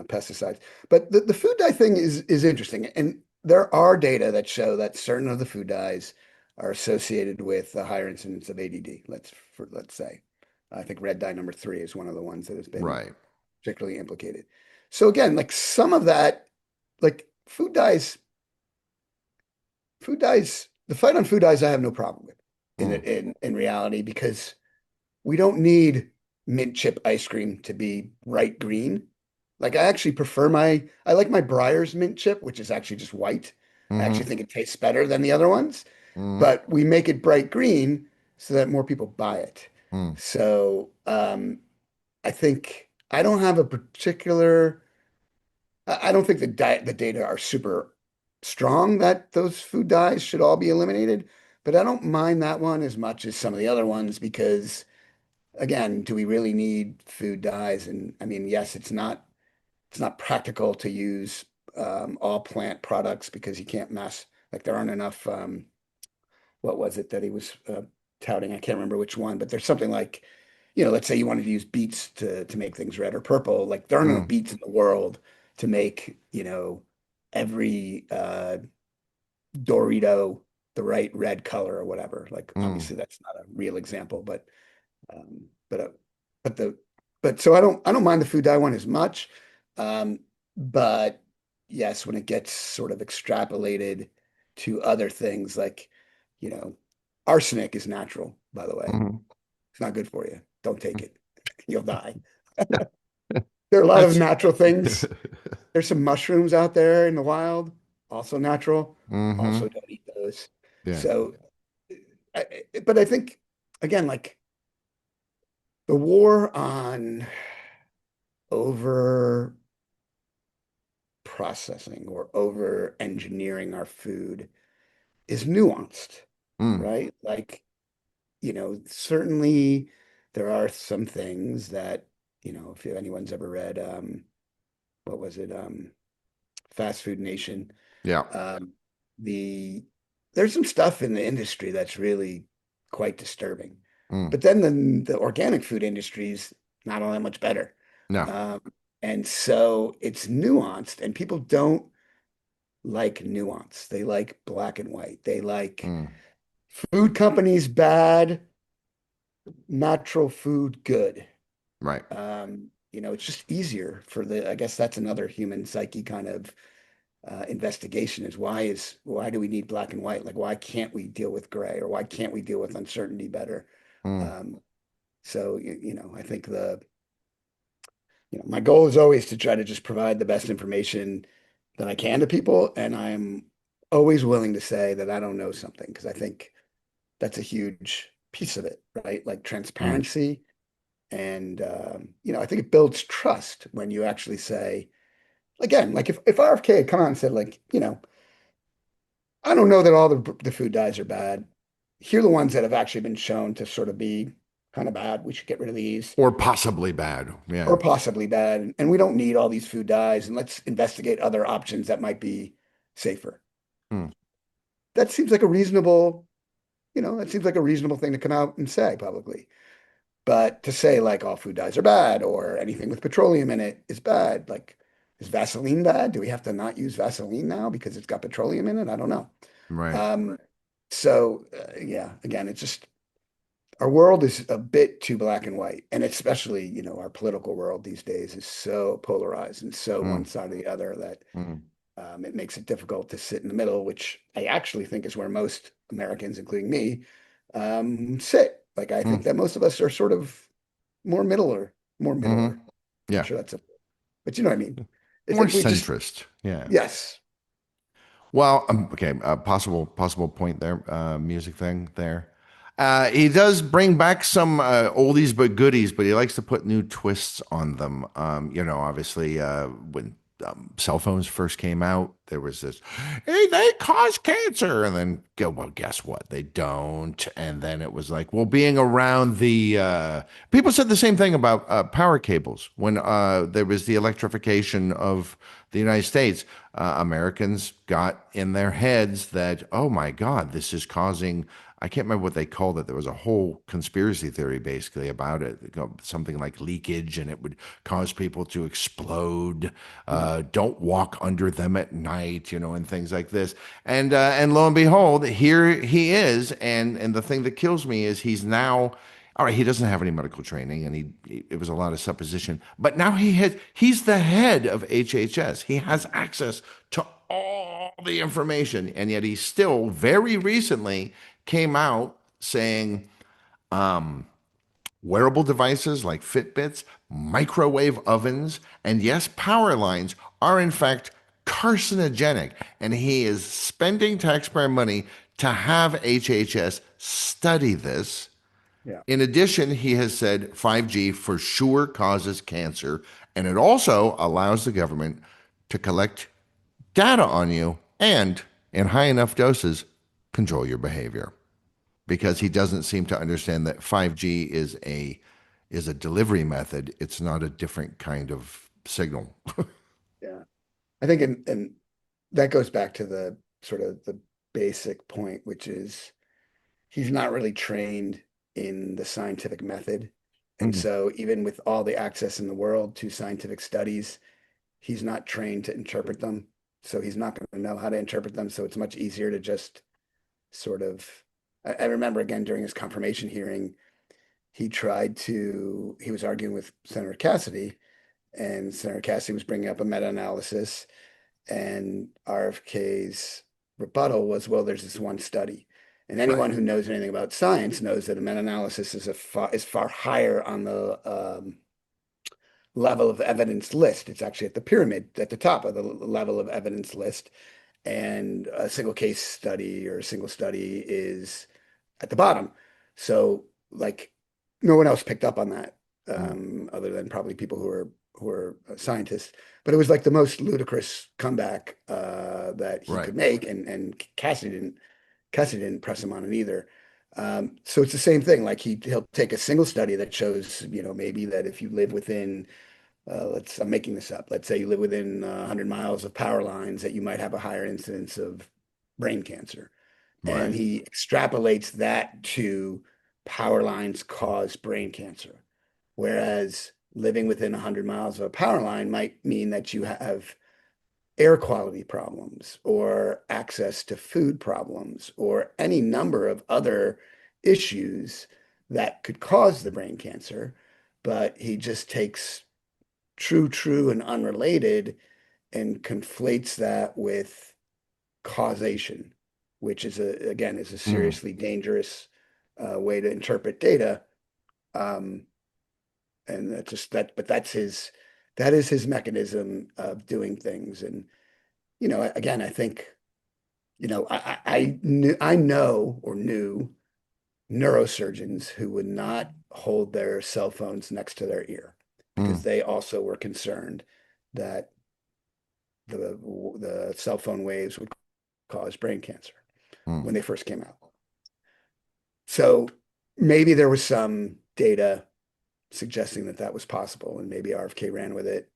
pesticides. But the food dye thing is interesting, and there are data that show that certain of the food dyes are associated with a higher incidence of ADD. Let's say, I think red dye number 3 is one of the ones that has been right. particularly implicated. So again, like some of that, like the fight on food dyes, I have no problem with Mm, in reality because we don't need mint chip ice cream to be bright green. Like I like my Breyers mint chip, which is actually just white. I actually mhm, think it tastes better than the other ones, mm, but we make it bright green so that more people buy it. mm, So I think I don't have a particular. I don't think the data are super strong that those food dyes should all be eliminated, but I don't mind that one as much as some of the other ones because again, do we really need food dyes? And I mean, yes, it's not practical to use all plant products because you can't like there aren't enough what was it that he was touting? I can't remember which one, but there's something like, let's say you wanted to use beets to make things red or purple. Like there aren't enough mm, beets in the world to make, every Dorito the right red color or whatever. Like mm, obviously that's not a real example, um, but uh, but the but so I don't mind the food dye one as much. Um, but yes, when it gets sort of extrapolated to other things like, you know, arsenic is natural, by the way. mhm. It's not good for you. Don't take it. You'll die. There are a lot of That's natural things. There's some mushrooms out there in the wild, also natural. Also hmm don't eat those. yeah. So, but I think again, like the war on over processing or over engineering our food is nuanced, Mm, right? Like, certainly there are some things that, if anyone's ever read, what was it? Fast Food Nation. yeah. Um, the there's some stuff in the industry that's really quite disturbing. Mm, But then the organic food industry is not all that much better. no. Um, and so it's nuanced, and people don't like nuance. They like black and white. They like Mm, food companies bad, natural food good. right. It's just easier I guess that's another human psyche kind of investigation is why do we need black and white? Like, why can't we deal with gray or why can't we deal with uncertainty better? Mm, Um, so, I think my goal is always to try to just provide the best information that I can to people. And I'm always willing to say that I don't know something because I think that's a huge piece of it, right? Like mm, transparency. And, I think it builds trust when you actually say, again, like if RFK had come out and said, like, I don't know that all the food dyes are bad. Here are the ones that have actually been shown to sort of be kind of bad. We should get rid of these or possibly bad. Yeah. or possibly bad. And we don't need all these food dyes. And let's investigate other options that might be safer. Mm, That seems like a reasonable thing to come out and say publicly. But to say like all food dyes are bad or anything with petroleum in it is bad, like is Vaseline bad? Do we have to not use Vaseline now because it's got petroleum in it? I don't know. right. Um, so yeah, again, it's just our world is a bit too black and white, and especially our political world these days is so polarized and so one Mm, side or the other that mm, it makes it difficult to sit in the middle, which I actually think is where most Americans, including me, sit. Like I think mm, that most of us are sort of more middler, more hmm middler. Not yeah. sure but you know what I mean. It's More like we just centrist. Yeah. yes, Well, okay. Possible point there. Music thing there. He does bring back some oldies but goodies, but he likes to put new twists on them. Obviously, when cell phones first came out, there was this, hey, they cause cancer. And then go, well, guess what? They don't. And then it was like, well, being around the people said the same thing about power cables when there was the electrification of the United States. Americans got in their heads that, oh my God, this is causing. I can't remember what they called it. There was a whole conspiracy theory basically about it, something like leakage, and it would cause people to explode. Mm. Don't walk under them at night, and things like this. And lo and behold, here he is. And the thing that kills me is he's now. All right, he doesn't have any medical training, and it was a lot of supposition. But now he's the head of HHS. He has access to all the information, and yet he still very recently came out saying wearable devices like Fitbits, microwave ovens, and yes, power lines are in fact carcinogenic. And he is spending taxpayer money to have HHS study this. Yeah. In addition, he has said 5G for sure causes cancer, and it also allows the government to collect data on you and, in high enough doses, control your behavior. Because he doesn't seem to understand that 5G is a delivery method. It's not a different kind of signal. Yeah. I think, and that goes back to the sort of the basic point, which is he's not really trained in the scientific method. And Mm, so even with all the access in the world to scientific studies, he's not trained to interpret them. So he's not going to know how to interpret them. So it's much easier to just sort of, I remember again during his confirmation hearing, he was arguing with Senator Cassidy, and Senator Cassidy was bringing up a meta-analysis, and RFK's rebuttal was, well, there's this one study. And right, anyone who knows anything about science knows that a meta-analysis is far higher on the level of evidence list. It's actually at the pyramid, at the top of the level of evidence list. And a single case study or a single study is at the bottom. So like no one else picked up on that, mm, other than probably people who are scientists. But it was like the most ludicrous comeback that he right. could make, and Cassidy didn't press him on it either. So it's the same thing. Like he'll take a single study that shows, maybe that if you live within, I'm making this up. Let's say you live within 100 miles of power lines, that you might have a higher incidence of brain cancer. And Right. he extrapolates that to power lines cause brain cancer. Whereas living within 100 miles of a power line might mean that you have air quality problems or access to food problems or any number of other issues that could cause the brain cancer. But he just takes true, and unrelated and conflates that with causation, which is a Mm, seriously dangerous way to interpret data. Um, and that's just that, but that is his mechanism of doing things. And, again, I think, I know or knew neurosurgeons who would not hold their cell phones next to their ear because mm, they also were concerned that the cell phone waves would cause brain cancer mm. when they first came out. So maybe there was some data suggesting that that was possible, and maybe RFK ran with it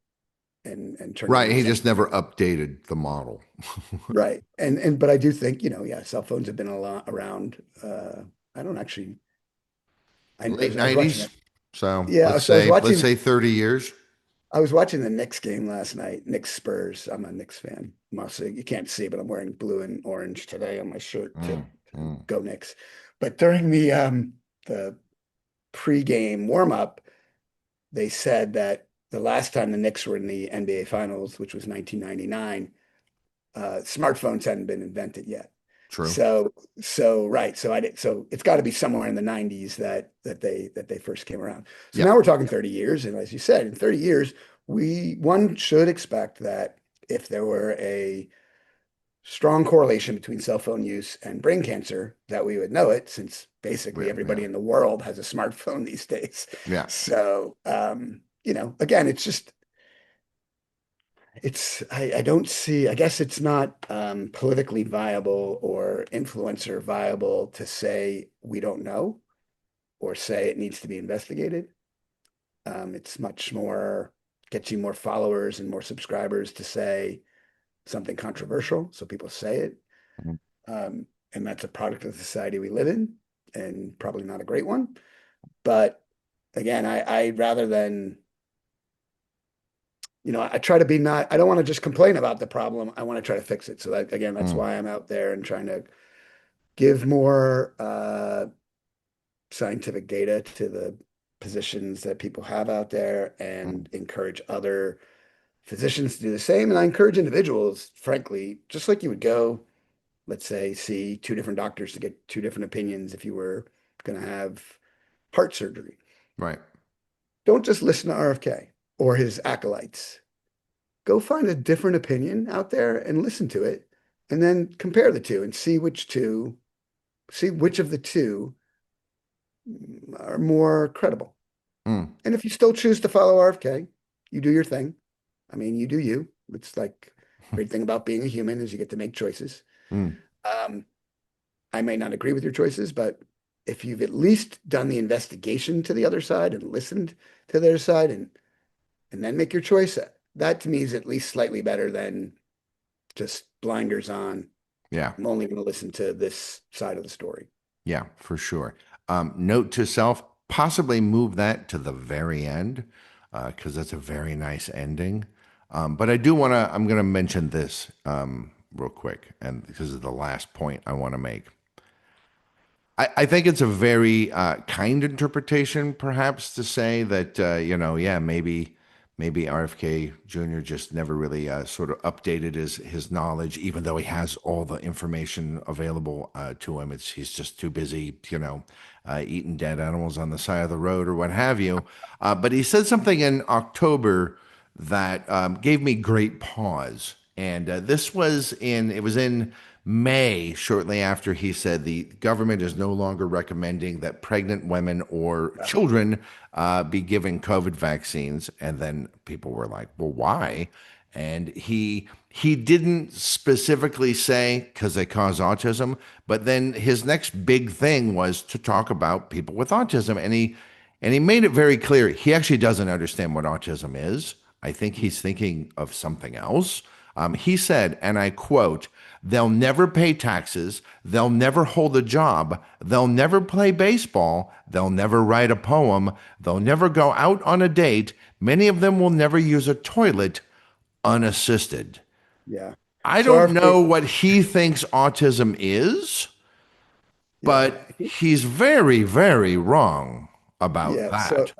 and turned it Right. into He just something never real. updated the model. Right. And but I do think, yeah, cell phones have been a lot around. I don't actually. Late I was watching 90s. that. So Yeah, so let's say 30 years. I was watching the Knicks game last night. Knicks Spurs. I'm a Knicks fan. Mostly, you can't see, but I'm wearing blue and orange today on my shirt to Mm, mm. go Knicks. But during the pregame warm up, they said that the last time the Knicks were in the NBA Finals, which was 1999, smartphones hadn't been invented yet. True. So right. So it's got to be somewhere in the 90s that they first came around. So now Yep. we're talking 30 years. And as you said, in 30 years, one should expect that if there were a strong correlation between cell phone use and brain cancer, that we would know it, since basically Yeah. Yeah. everybody in the world has a smartphone these days. Yeah. So again, it's just I don't see, I guess it's not politically viable or influencer viable to say we don't know or say it needs to be investigated. It's much more, gets you more followers and more subscribers to say something controversial. So people say it. Mm. And that's a product of the society we live in and probably not a great one. But again, I rather than, I try to be not, I don't want to just complain about the problem. I want to try to fix it. So that, again, that's Mm. why I'm out there and trying to give more scientific data to the positions that people have out there Mm. and encourage other physicians to do the same. And I encourage individuals, frankly, just like you would go, let's say, see two different doctors to get two different opinions if you were going to have heart surgery. Right. Don't just listen to RFK or his acolytes. Go find a different opinion out there and listen to it, and then compare the two and see which of the two are more credible. Mm. And if you still choose to follow RFK, you do your thing. I mean, you do you. It's like great thing about being a human is you get to make choices. Mm. Um, I may not agree with your choices, but if you've at least done the investigation to the other side and listened to their side and then make your choice, that to me is at least slightly better than just blinders on. Yeah. I'm only going to listen to this side of the story. Yeah, for sure. Note to self, possibly move that to the very end because that's a very nice ending. But I do want to, I'm going to mention this real quick, and because of the last point I want to make. I think it's a very kind interpretation, perhaps, to say that yeah, maybe RFK Jr. just never really sort of updated his knowledge, even though he has all the information available to him. He's just too busy, eating dead animals on the side of the road or what have you. But he said something in October that gave me great pause, and this was in May, shortly after he said the government is no longer recommending that pregnant women or Yeah. children be given COVID vaccines. And then people were like, well, why? And he didn't specifically say because they cause autism, but then his next big thing was to talk about people with autism. And he made it very clear he actually doesn't understand what autism is. I think he's thinking of something else. He said, and I quote, they'll never pay taxes. They'll never hold a job. They'll never play baseball. They'll never write a poem. They'll never go out on a date. Many of them will never use a toilet unassisted. Yeah. I So don't RFK, know what he thinks autism is, yeah, but he's very, very wrong about yeah. So that.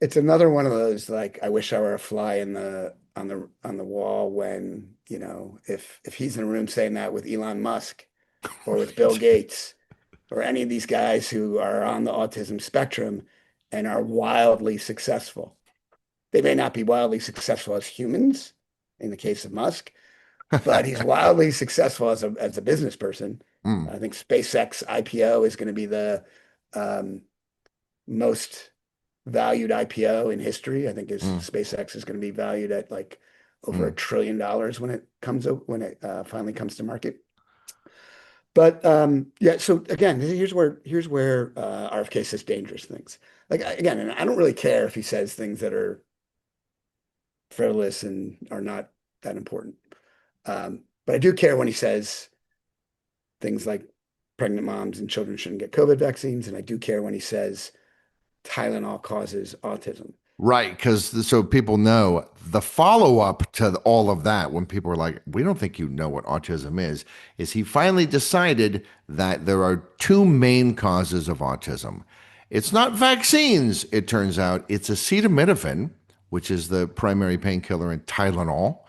it's another one of those like I wish I were a fly in the on the wall when, if he's in a room saying that with Elon Musk or with Bill Gates or any of these guys who are on the autism spectrum and are wildly successful. They may not be wildly successful as humans in the case of Musk, but he's wildly successful as a business person. Mm, I think SpaceX IPO is going to be the um, most valued IPO in history. I think his mm. SpaceX is going to be valued at like over Mm. $1 trillion when it finally comes to market. But yeah, so again, here's where RFK says dangerous things. Like again, and I don't really care if he says things that are frivolous and are not that important. But I do care when he says things like pregnant moms and children shouldn't get COVID vaccines, and I do care when he says Tylenol causes autism. Right, because so people know the follow up to all of that when people are like, we don't think you know what autism is he finally decided that there are two main causes of autism. It's not vaccines, it turns out, it's acetaminophen, which is the primary painkiller, in Tylenol,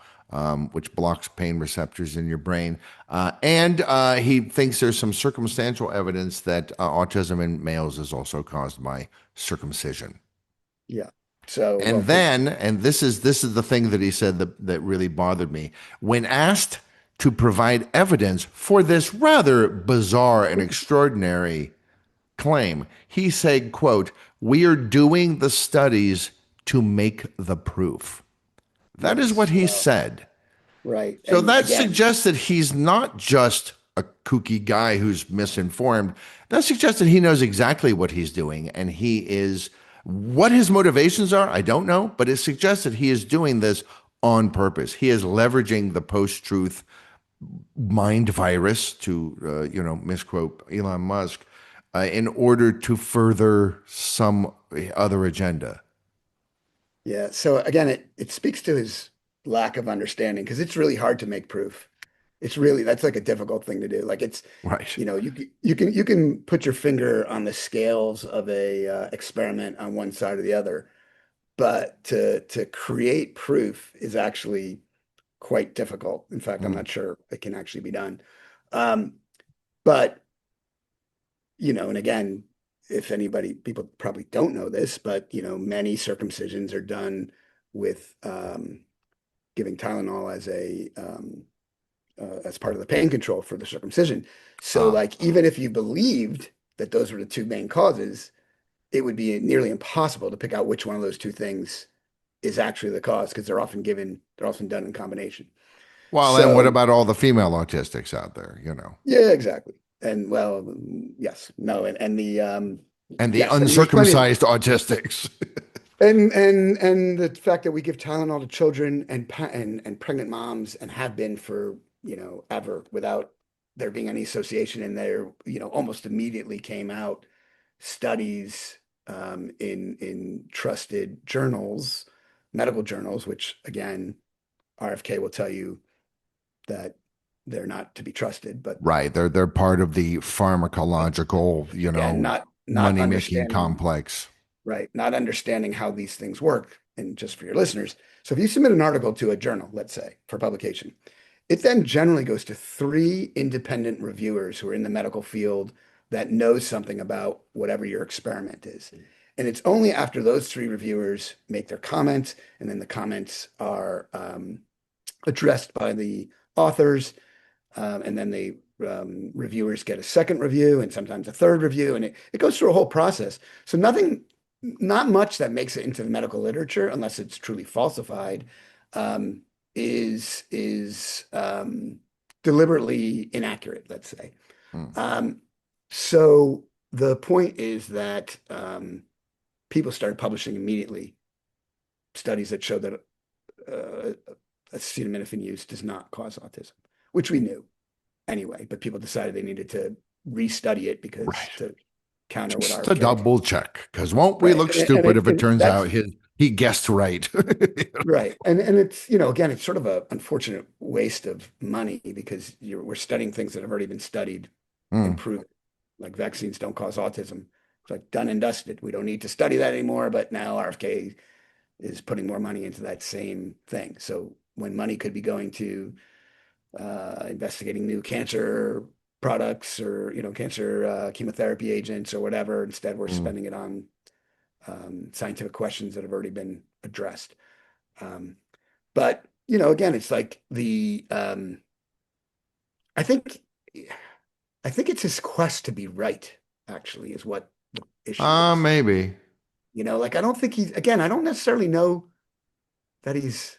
which blocks pain receptors in your brain. And he thinks there's some circumstantial evidence that autism in males is also caused by circumcision. Yeah. So, well, And then, and this is the thing that he said that really bothered me. When asked to provide evidence for this rather bizarre and extraordinary claim, he said, quote, "We are doing the studies to make the proof." That is what yes. he Well, said. right. So And that again, suggests that he's not just a kooky guy who's misinformed. That suggests that he knows exactly what he's doing, and he is what his motivations are. I don't know, but it suggests that he is doing this on purpose. He is leveraging the post-truth mind virus, to misquote Elon Musk, in order to further some other agenda. yeah. So again, it speaks to his lack of understanding because it's really hard to make proof. It's really that's like a difficult thing to do. Like it's, Right. you can put your finger on the scales of a experiment on one side or the other, but to create proof is actually quite difficult. In fact, I'm Mm. not sure it can actually be done. Um, but and again, if anybody, people probably don't know this, but many circumcisions are done with giving Tylenol as part of the pain control for the circumcision. So, Ah. like, even if you believed that those were the two main causes, it would be nearly impossible to pick out which one of those two things is actually the cause because they're often done in combination. Well, and what So, about all the female autistics out there, yeah, exactly. And well, yes, no, and the and the yes, I mean, there's plenty of uncircumcised autistics? and the fact that we give Tylenol to children and pregnant moms and have been for, ever without there being any association, and there, almost immediately came out studies in trusted journals, medical journals, which again, RFK will tell you that they're not to be trusted, but Right. They're part of the but pharmacological, again, not money-making understanding. complex. Right. Not understanding how these things work. And just for your listeners, so if you submit an article to a journal, let's say for publication, it then generally goes to three independent reviewers who are in the medical field that knows something about whatever your experiment is. And it's only after those three reviewers make their comments, and then the comments are addressed by the authors, and then the reviewers get a second review and sometimes a third review, and it goes through a whole process. So not much that makes it into the medical literature, unless it's truly falsified, um, is deliberately inaccurate, let's say. Hmm. So the point is that people started publishing immediately studies that show that uh, acetaminophen use does not cause autism, which we knew anyway, but people decided they needed to restudy it because Right. to counter what Just a RFK. double check, because won't we Right. look stupid if it And turns out that's he guessed right? right. And it's, again, it's sort of a unfortunate waste of money because we're studying things that have already been studied and Hmm. proven. Like vaccines don't cause autism. It's like done and dusted. We don't need to study that anymore, but now RFK is putting more money into that same thing. So when money could be going to investigating new cancer products or cancer chemotherapy agents or whatever. Instead, we're Hmm. spending it on scientific questions that have already been addressed. Um, but again, it's like I think I think it's his quest to be right. Actually, is what the issue is. Maybe. Like I don't think I don't necessarily know that he's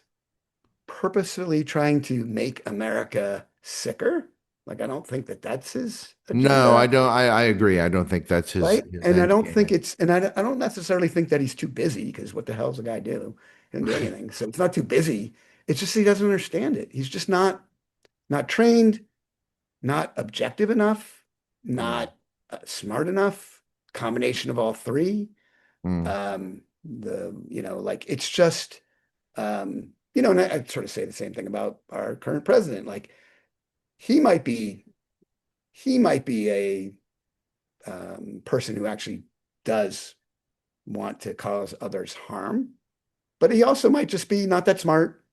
purposefully trying to make America sicker. Like, I don't think that that's his No, I agenda, don't. I agree. I don't think that's right? his And I end don't think game. it's, and I don't necessarily think that he's too busy because what the hell's the guy do? He doesn't do anything. So it's not too busy. It's just he doesn't understand it. He's just not trained, not objective enough, Hmm. not smart enough. Combination of all three. Hmm. Like it's just, and I sort of say the same thing about our current president. Like he might be he might be a person who actually does want to cause others harm, but he also might just be not that smart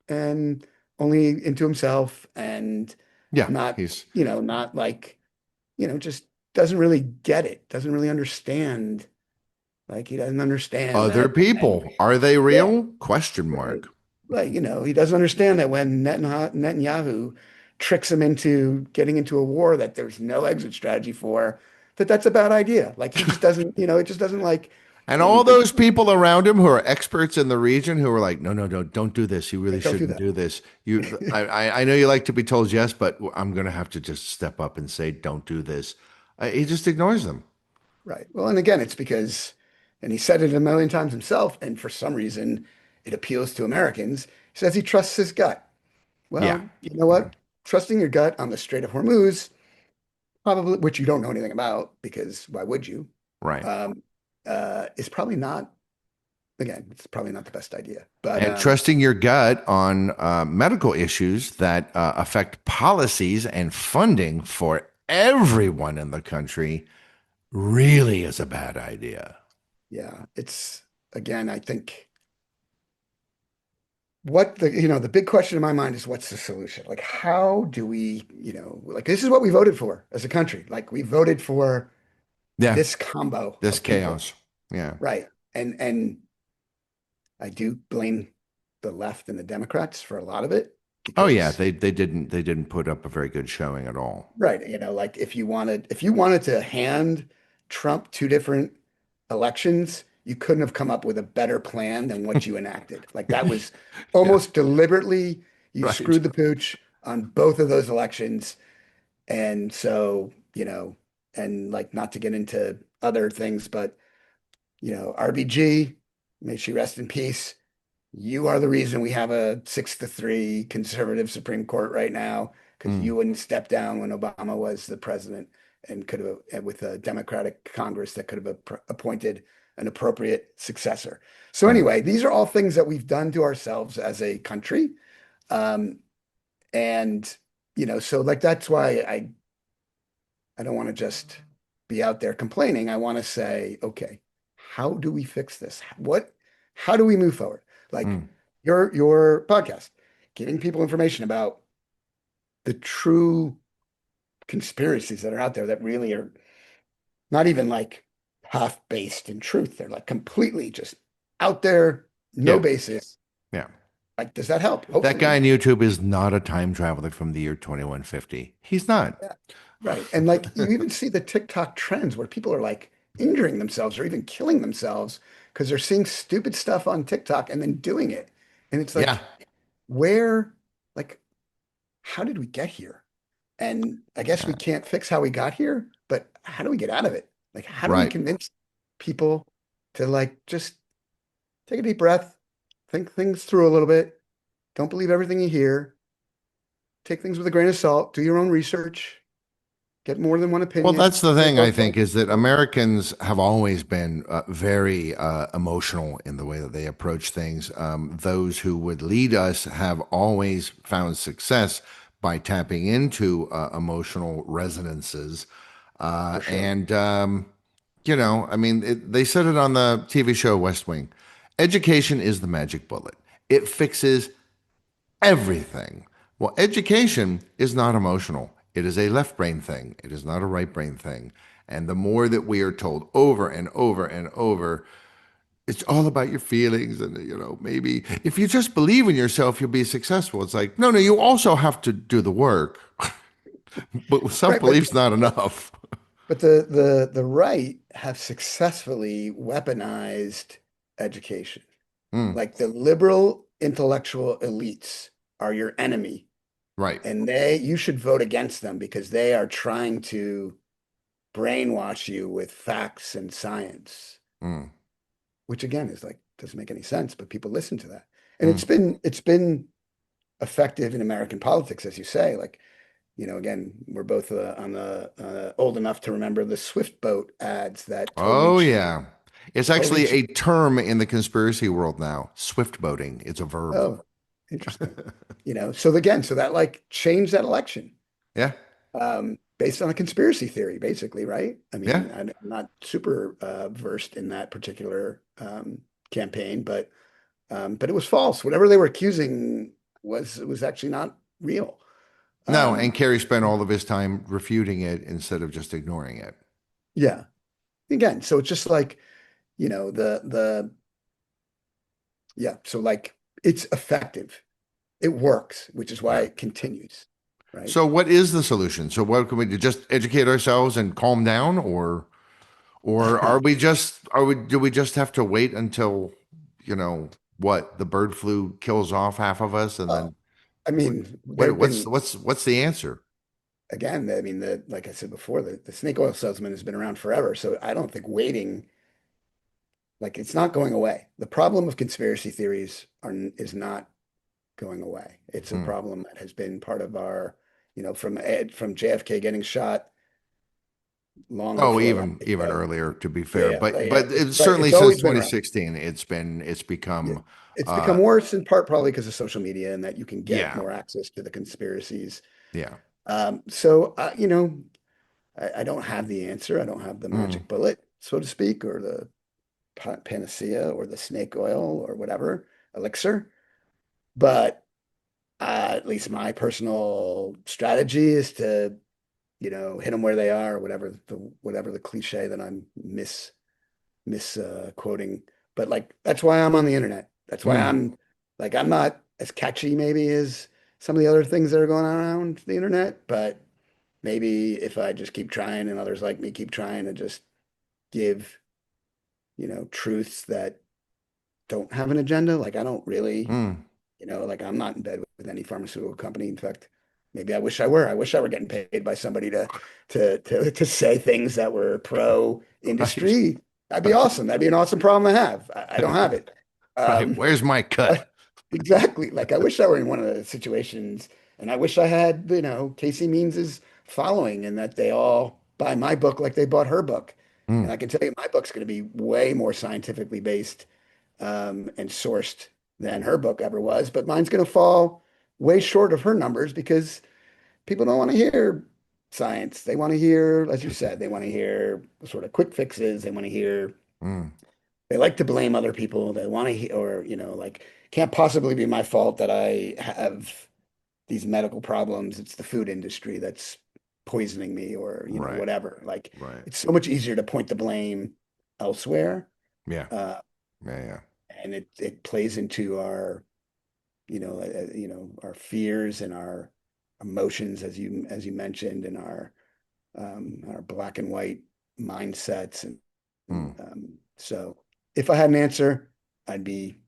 and only into himself and Yeah, not, he's not like, just doesn't really get it, doesn't really understand. Like he doesn't understand other that when, people. Are they yeah, real? Question right. mark. Like, he doesn't understand that when Netanyahu tricks him into getting into a war that there's no exit strategy for, that's a bad idea. Like he just doesn't, it just doesn't like, And And all those people around him who are experts in the region who are like, no, no, no, don't do this. You really don't do shouldn't that. do this. I know you like to be told yes, but I'm going to have to just step up and say, don't do this. He just ignores them. Right. Well, and again, it's because, and he said it a million times himself, and for some reason it appeals to Americans. He says he trusts his gut. Yeah. Well, you know Yeah. what? Trusting your gut on the Strait of Hormuz, probably, which you don't know anything about, because why would you? Right. Um, is probably not, again, it's probably not the best idea. But And trusting your gut on medical issues that affect policies and funding for everyone in the country really is a bad idea. yeah, it's again, I think what the big question in my mind is what's the solution? Like, how do we, like this is what we voted for as a country. Like we voted for Yeah. this combo This of people, chaos. Yeah. right? And I do blame the left and the Democrats for a lot of it Oh yeah, because, they didn't put up a very good showing at all. right, like if you wanted to hand Trump two different elections, you couldn't have come up with a better plan than what you enacted. Like that was Yeah, almost deliberately you right. screwed the pooch on both of those elections. And so, and like not to get into other things, but RBG, may she rest in peace. You are the reason we have a 6-3 conservative Supreme Court right now, because Mm, you wouldn't step down when Obama was the president and could have, and with a Democratic Congress that could have appointed an appropriate successor. So mm, anyway, these are all things that we've done to ourselves as a country. Um, and so like that's why I don't want to just be out there complaining. I want to say, okay, how do we fix this? How do we move forward? Like mm. your podcast, giving people information about the true conspiracies that are out there that really are not even like half based in truth. They're like completely just out there, no Yeah, basis. yeah. Like, does that help? That guy Hopefully. on YouTube is not a time traveler from the year 2150. He's not. Yeah. Right. And like you even see the TikTok trends where people are like injuring themselves or even killing themselves because they're seeing stupid stuff on TikTok and then doing it. And it's Yeah, like, where, like, how did we get here? And I guess we yeah. can't fix how we got here, but how do we get out of it? Like, how do we Right. convince people to like just take a deep breath, think things through a little bit, don't believe everything you hear, take things with a grain of salt, do your own research, get more than one Well, opinion, that's the hear thing, I both think, sides of is the that story. Americans have always been very emotional in the way that they approach things. Those who would lead us have always found success by tapping into emotional resonances. For sure. And, I mean, they said it on the TV show West Wing. Education is the magic bullet, it fixes everything. Well, education is not emotional. It is a left brain thing. It is not a right brain thing. And the more that we are told over and over and over, it's all about your feelings. And, maybe if you just believe in yourself, you'll be successful. It's like, no, no, you also have to do the work. But self Right, but belief's not enough. but the right have successfully weaponized education. Mm, Like the liberal intellectual elites are your enemy, right. and you should vote against them because they are trying to brainwash you with facts and science, Mm, which again is like doesn't make any sense, but people listen to that. And mm. it's been effective in American politics, as you say. Like, again, we're both on the old enough to remember the Swift boat ads that Oh, yeah. It's totally actually a changed. term in the conspiracy world now. Swift boating. It's a verb. Oh, interesting. So again, so that like changed that election Yeah. based on a conspiracy theory, basically, right? I Yeah. mean, I'm not super versed in that particular campaign, but it was false. Whatever they were accusing was actually not real. No, and Um, Kerry spent all of his time refuting it instead of just ignoring it. yeah. Again, so it's just like, the yeah, so like it's effective. It works, which is why Yeah. it continues, right? So what is the solution? So what can we do? Just educate ourselves and calm down, Or do we just have to wait until, you know, what, the bird flu kills off half of us and Oh, then I mean, there have been, what's the answer? again, I mean, like I said before, the snake oil salesman has been around forever. So I don't think waiting, like it's not going away. The problem of conspiracy theories is not going away. It's a Hmm. problem that has been part of our, from JFK getting shot long Oh, before that. even earlier, to be fair, Yeah. but it's Right. certainly It's since always been around. 2016, it's Yeah. become, It's uh, become worse in part probably because of social media and that you can get yeah, more access to the conspiracies. yeah, I don't have the answer. I don't have the mm, magic bullet, so to speak, or the panacea or the snake oil or whatever elixir. But at least my personal strategy is to, hit them where they are, or whatever the cliche that I'm quoting. But like that's why I'm on the internet. That's why mm, I'm not as catchy maybe as some of the other things that are going on around the internet, but maybe if I just keep trying and others like me keep trying to just give, truths that don't have an agenda, like I don't really, mm. like I'm not in bed with any pharmaceutical company. In fact, maybe I wish I were. I wish I were getting paid by somebody to say things that were pro Right, industry. That'd be awesome. That'd be an awesome problem to have. I don't have it. right. Um, Where's my cut? exactly. Like I wish I were in one of the situations, and I wish I had, Casey Means's following, and that they all buy my book like they bought her book. And Mm, I can tell you, my book's going to be way more scientifically based and sourced than her book ever was. But mine's going to fall way short of her numbers because people don't want to hear science. They want to hear, as you said, they want to hear sort of quick fixes. They want to hear, mm, they like to blame other people. They want to hear, or, like, can't possibly be my fault that I have these medical problems. It's the food industry that's poisoning me or, right, whatever. Like, right. it's so much easier to point the blame elsewhere. Yeah, Uh, yeah, yeah. and it plays into our our fears and our emotions, as you mentioned, and our black and white mindsets, Mm. so if I had an answer, I'd be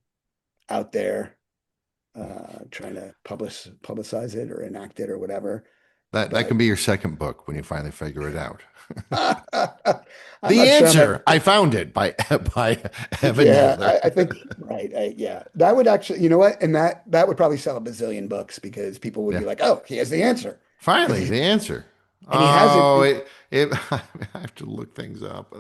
out there trying to publicize it or enact it or whatever. That But can be your second book when you finally figure it out. I'm The not sure I'm ever. answer, I found it by by Evan Yeah, Nadler. I think right. Yeah, that would actually, you know what? And that would probably sell a bazillion books because people would Yeah, be like, "Oh, he has the answer," because finally the answer. he has it. Oh, it I have to look things up.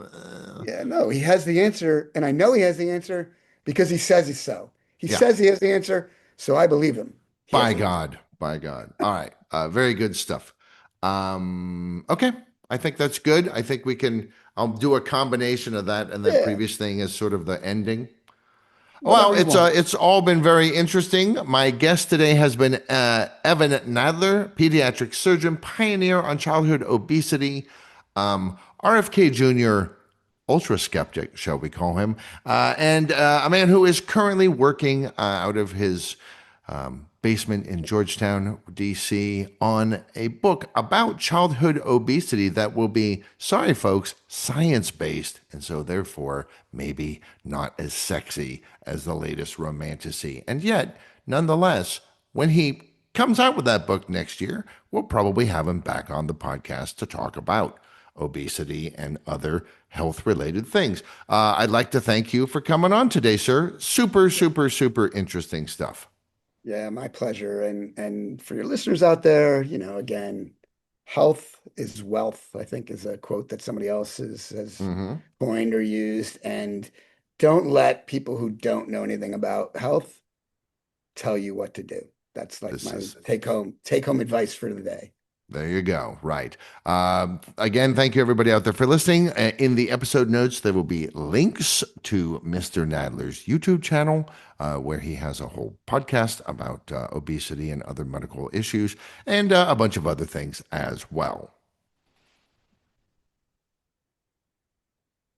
Yeah, no, he has the answer, and I know he has the answer because he says he's so. He Yeah, says he has the answer, so I believe him. He has by the answer. God, by God. All right, very good stuff. Okay, I think that's good. I think we can. I'll do a combination of that and that Yeah, previous thing as sort of the ending. Well, whatever you want. it's all been very interesting. My guest today has been Evan Nadler, pediatric surgeon, pioneer on childhood obesity, RFK Jr., ultra skeptic, shall we call him, and a man who is currently working out of his basement in Georgetown, D.C., on a book about childhood obesity that will be, sorry, folks, science based, and so therefore maybe not as sexy as the latest romantasy. And yet, nonetheless, when he comes out with that book next year, we'll probably have him back on the podcast to talk about obesity and other health related things. I'd like to thank you for coming on today, sir. Super, super, super interesting stuff. Yeah, my pleasure. And for your listeners out there, again, health is wealth, I think is a quote that somebody else has Hmm. coined or used. And don't let people who don't know anything about health tell you what to do. That's like This my is take home advice for the day. There you go. Right. Again, thank you everybody out there for listening. In the episode notes, there will be links to Mr. Nadler's YouTube channel, where he has a whole podcast about obesity and other medical issues, and a bunch of other things as well.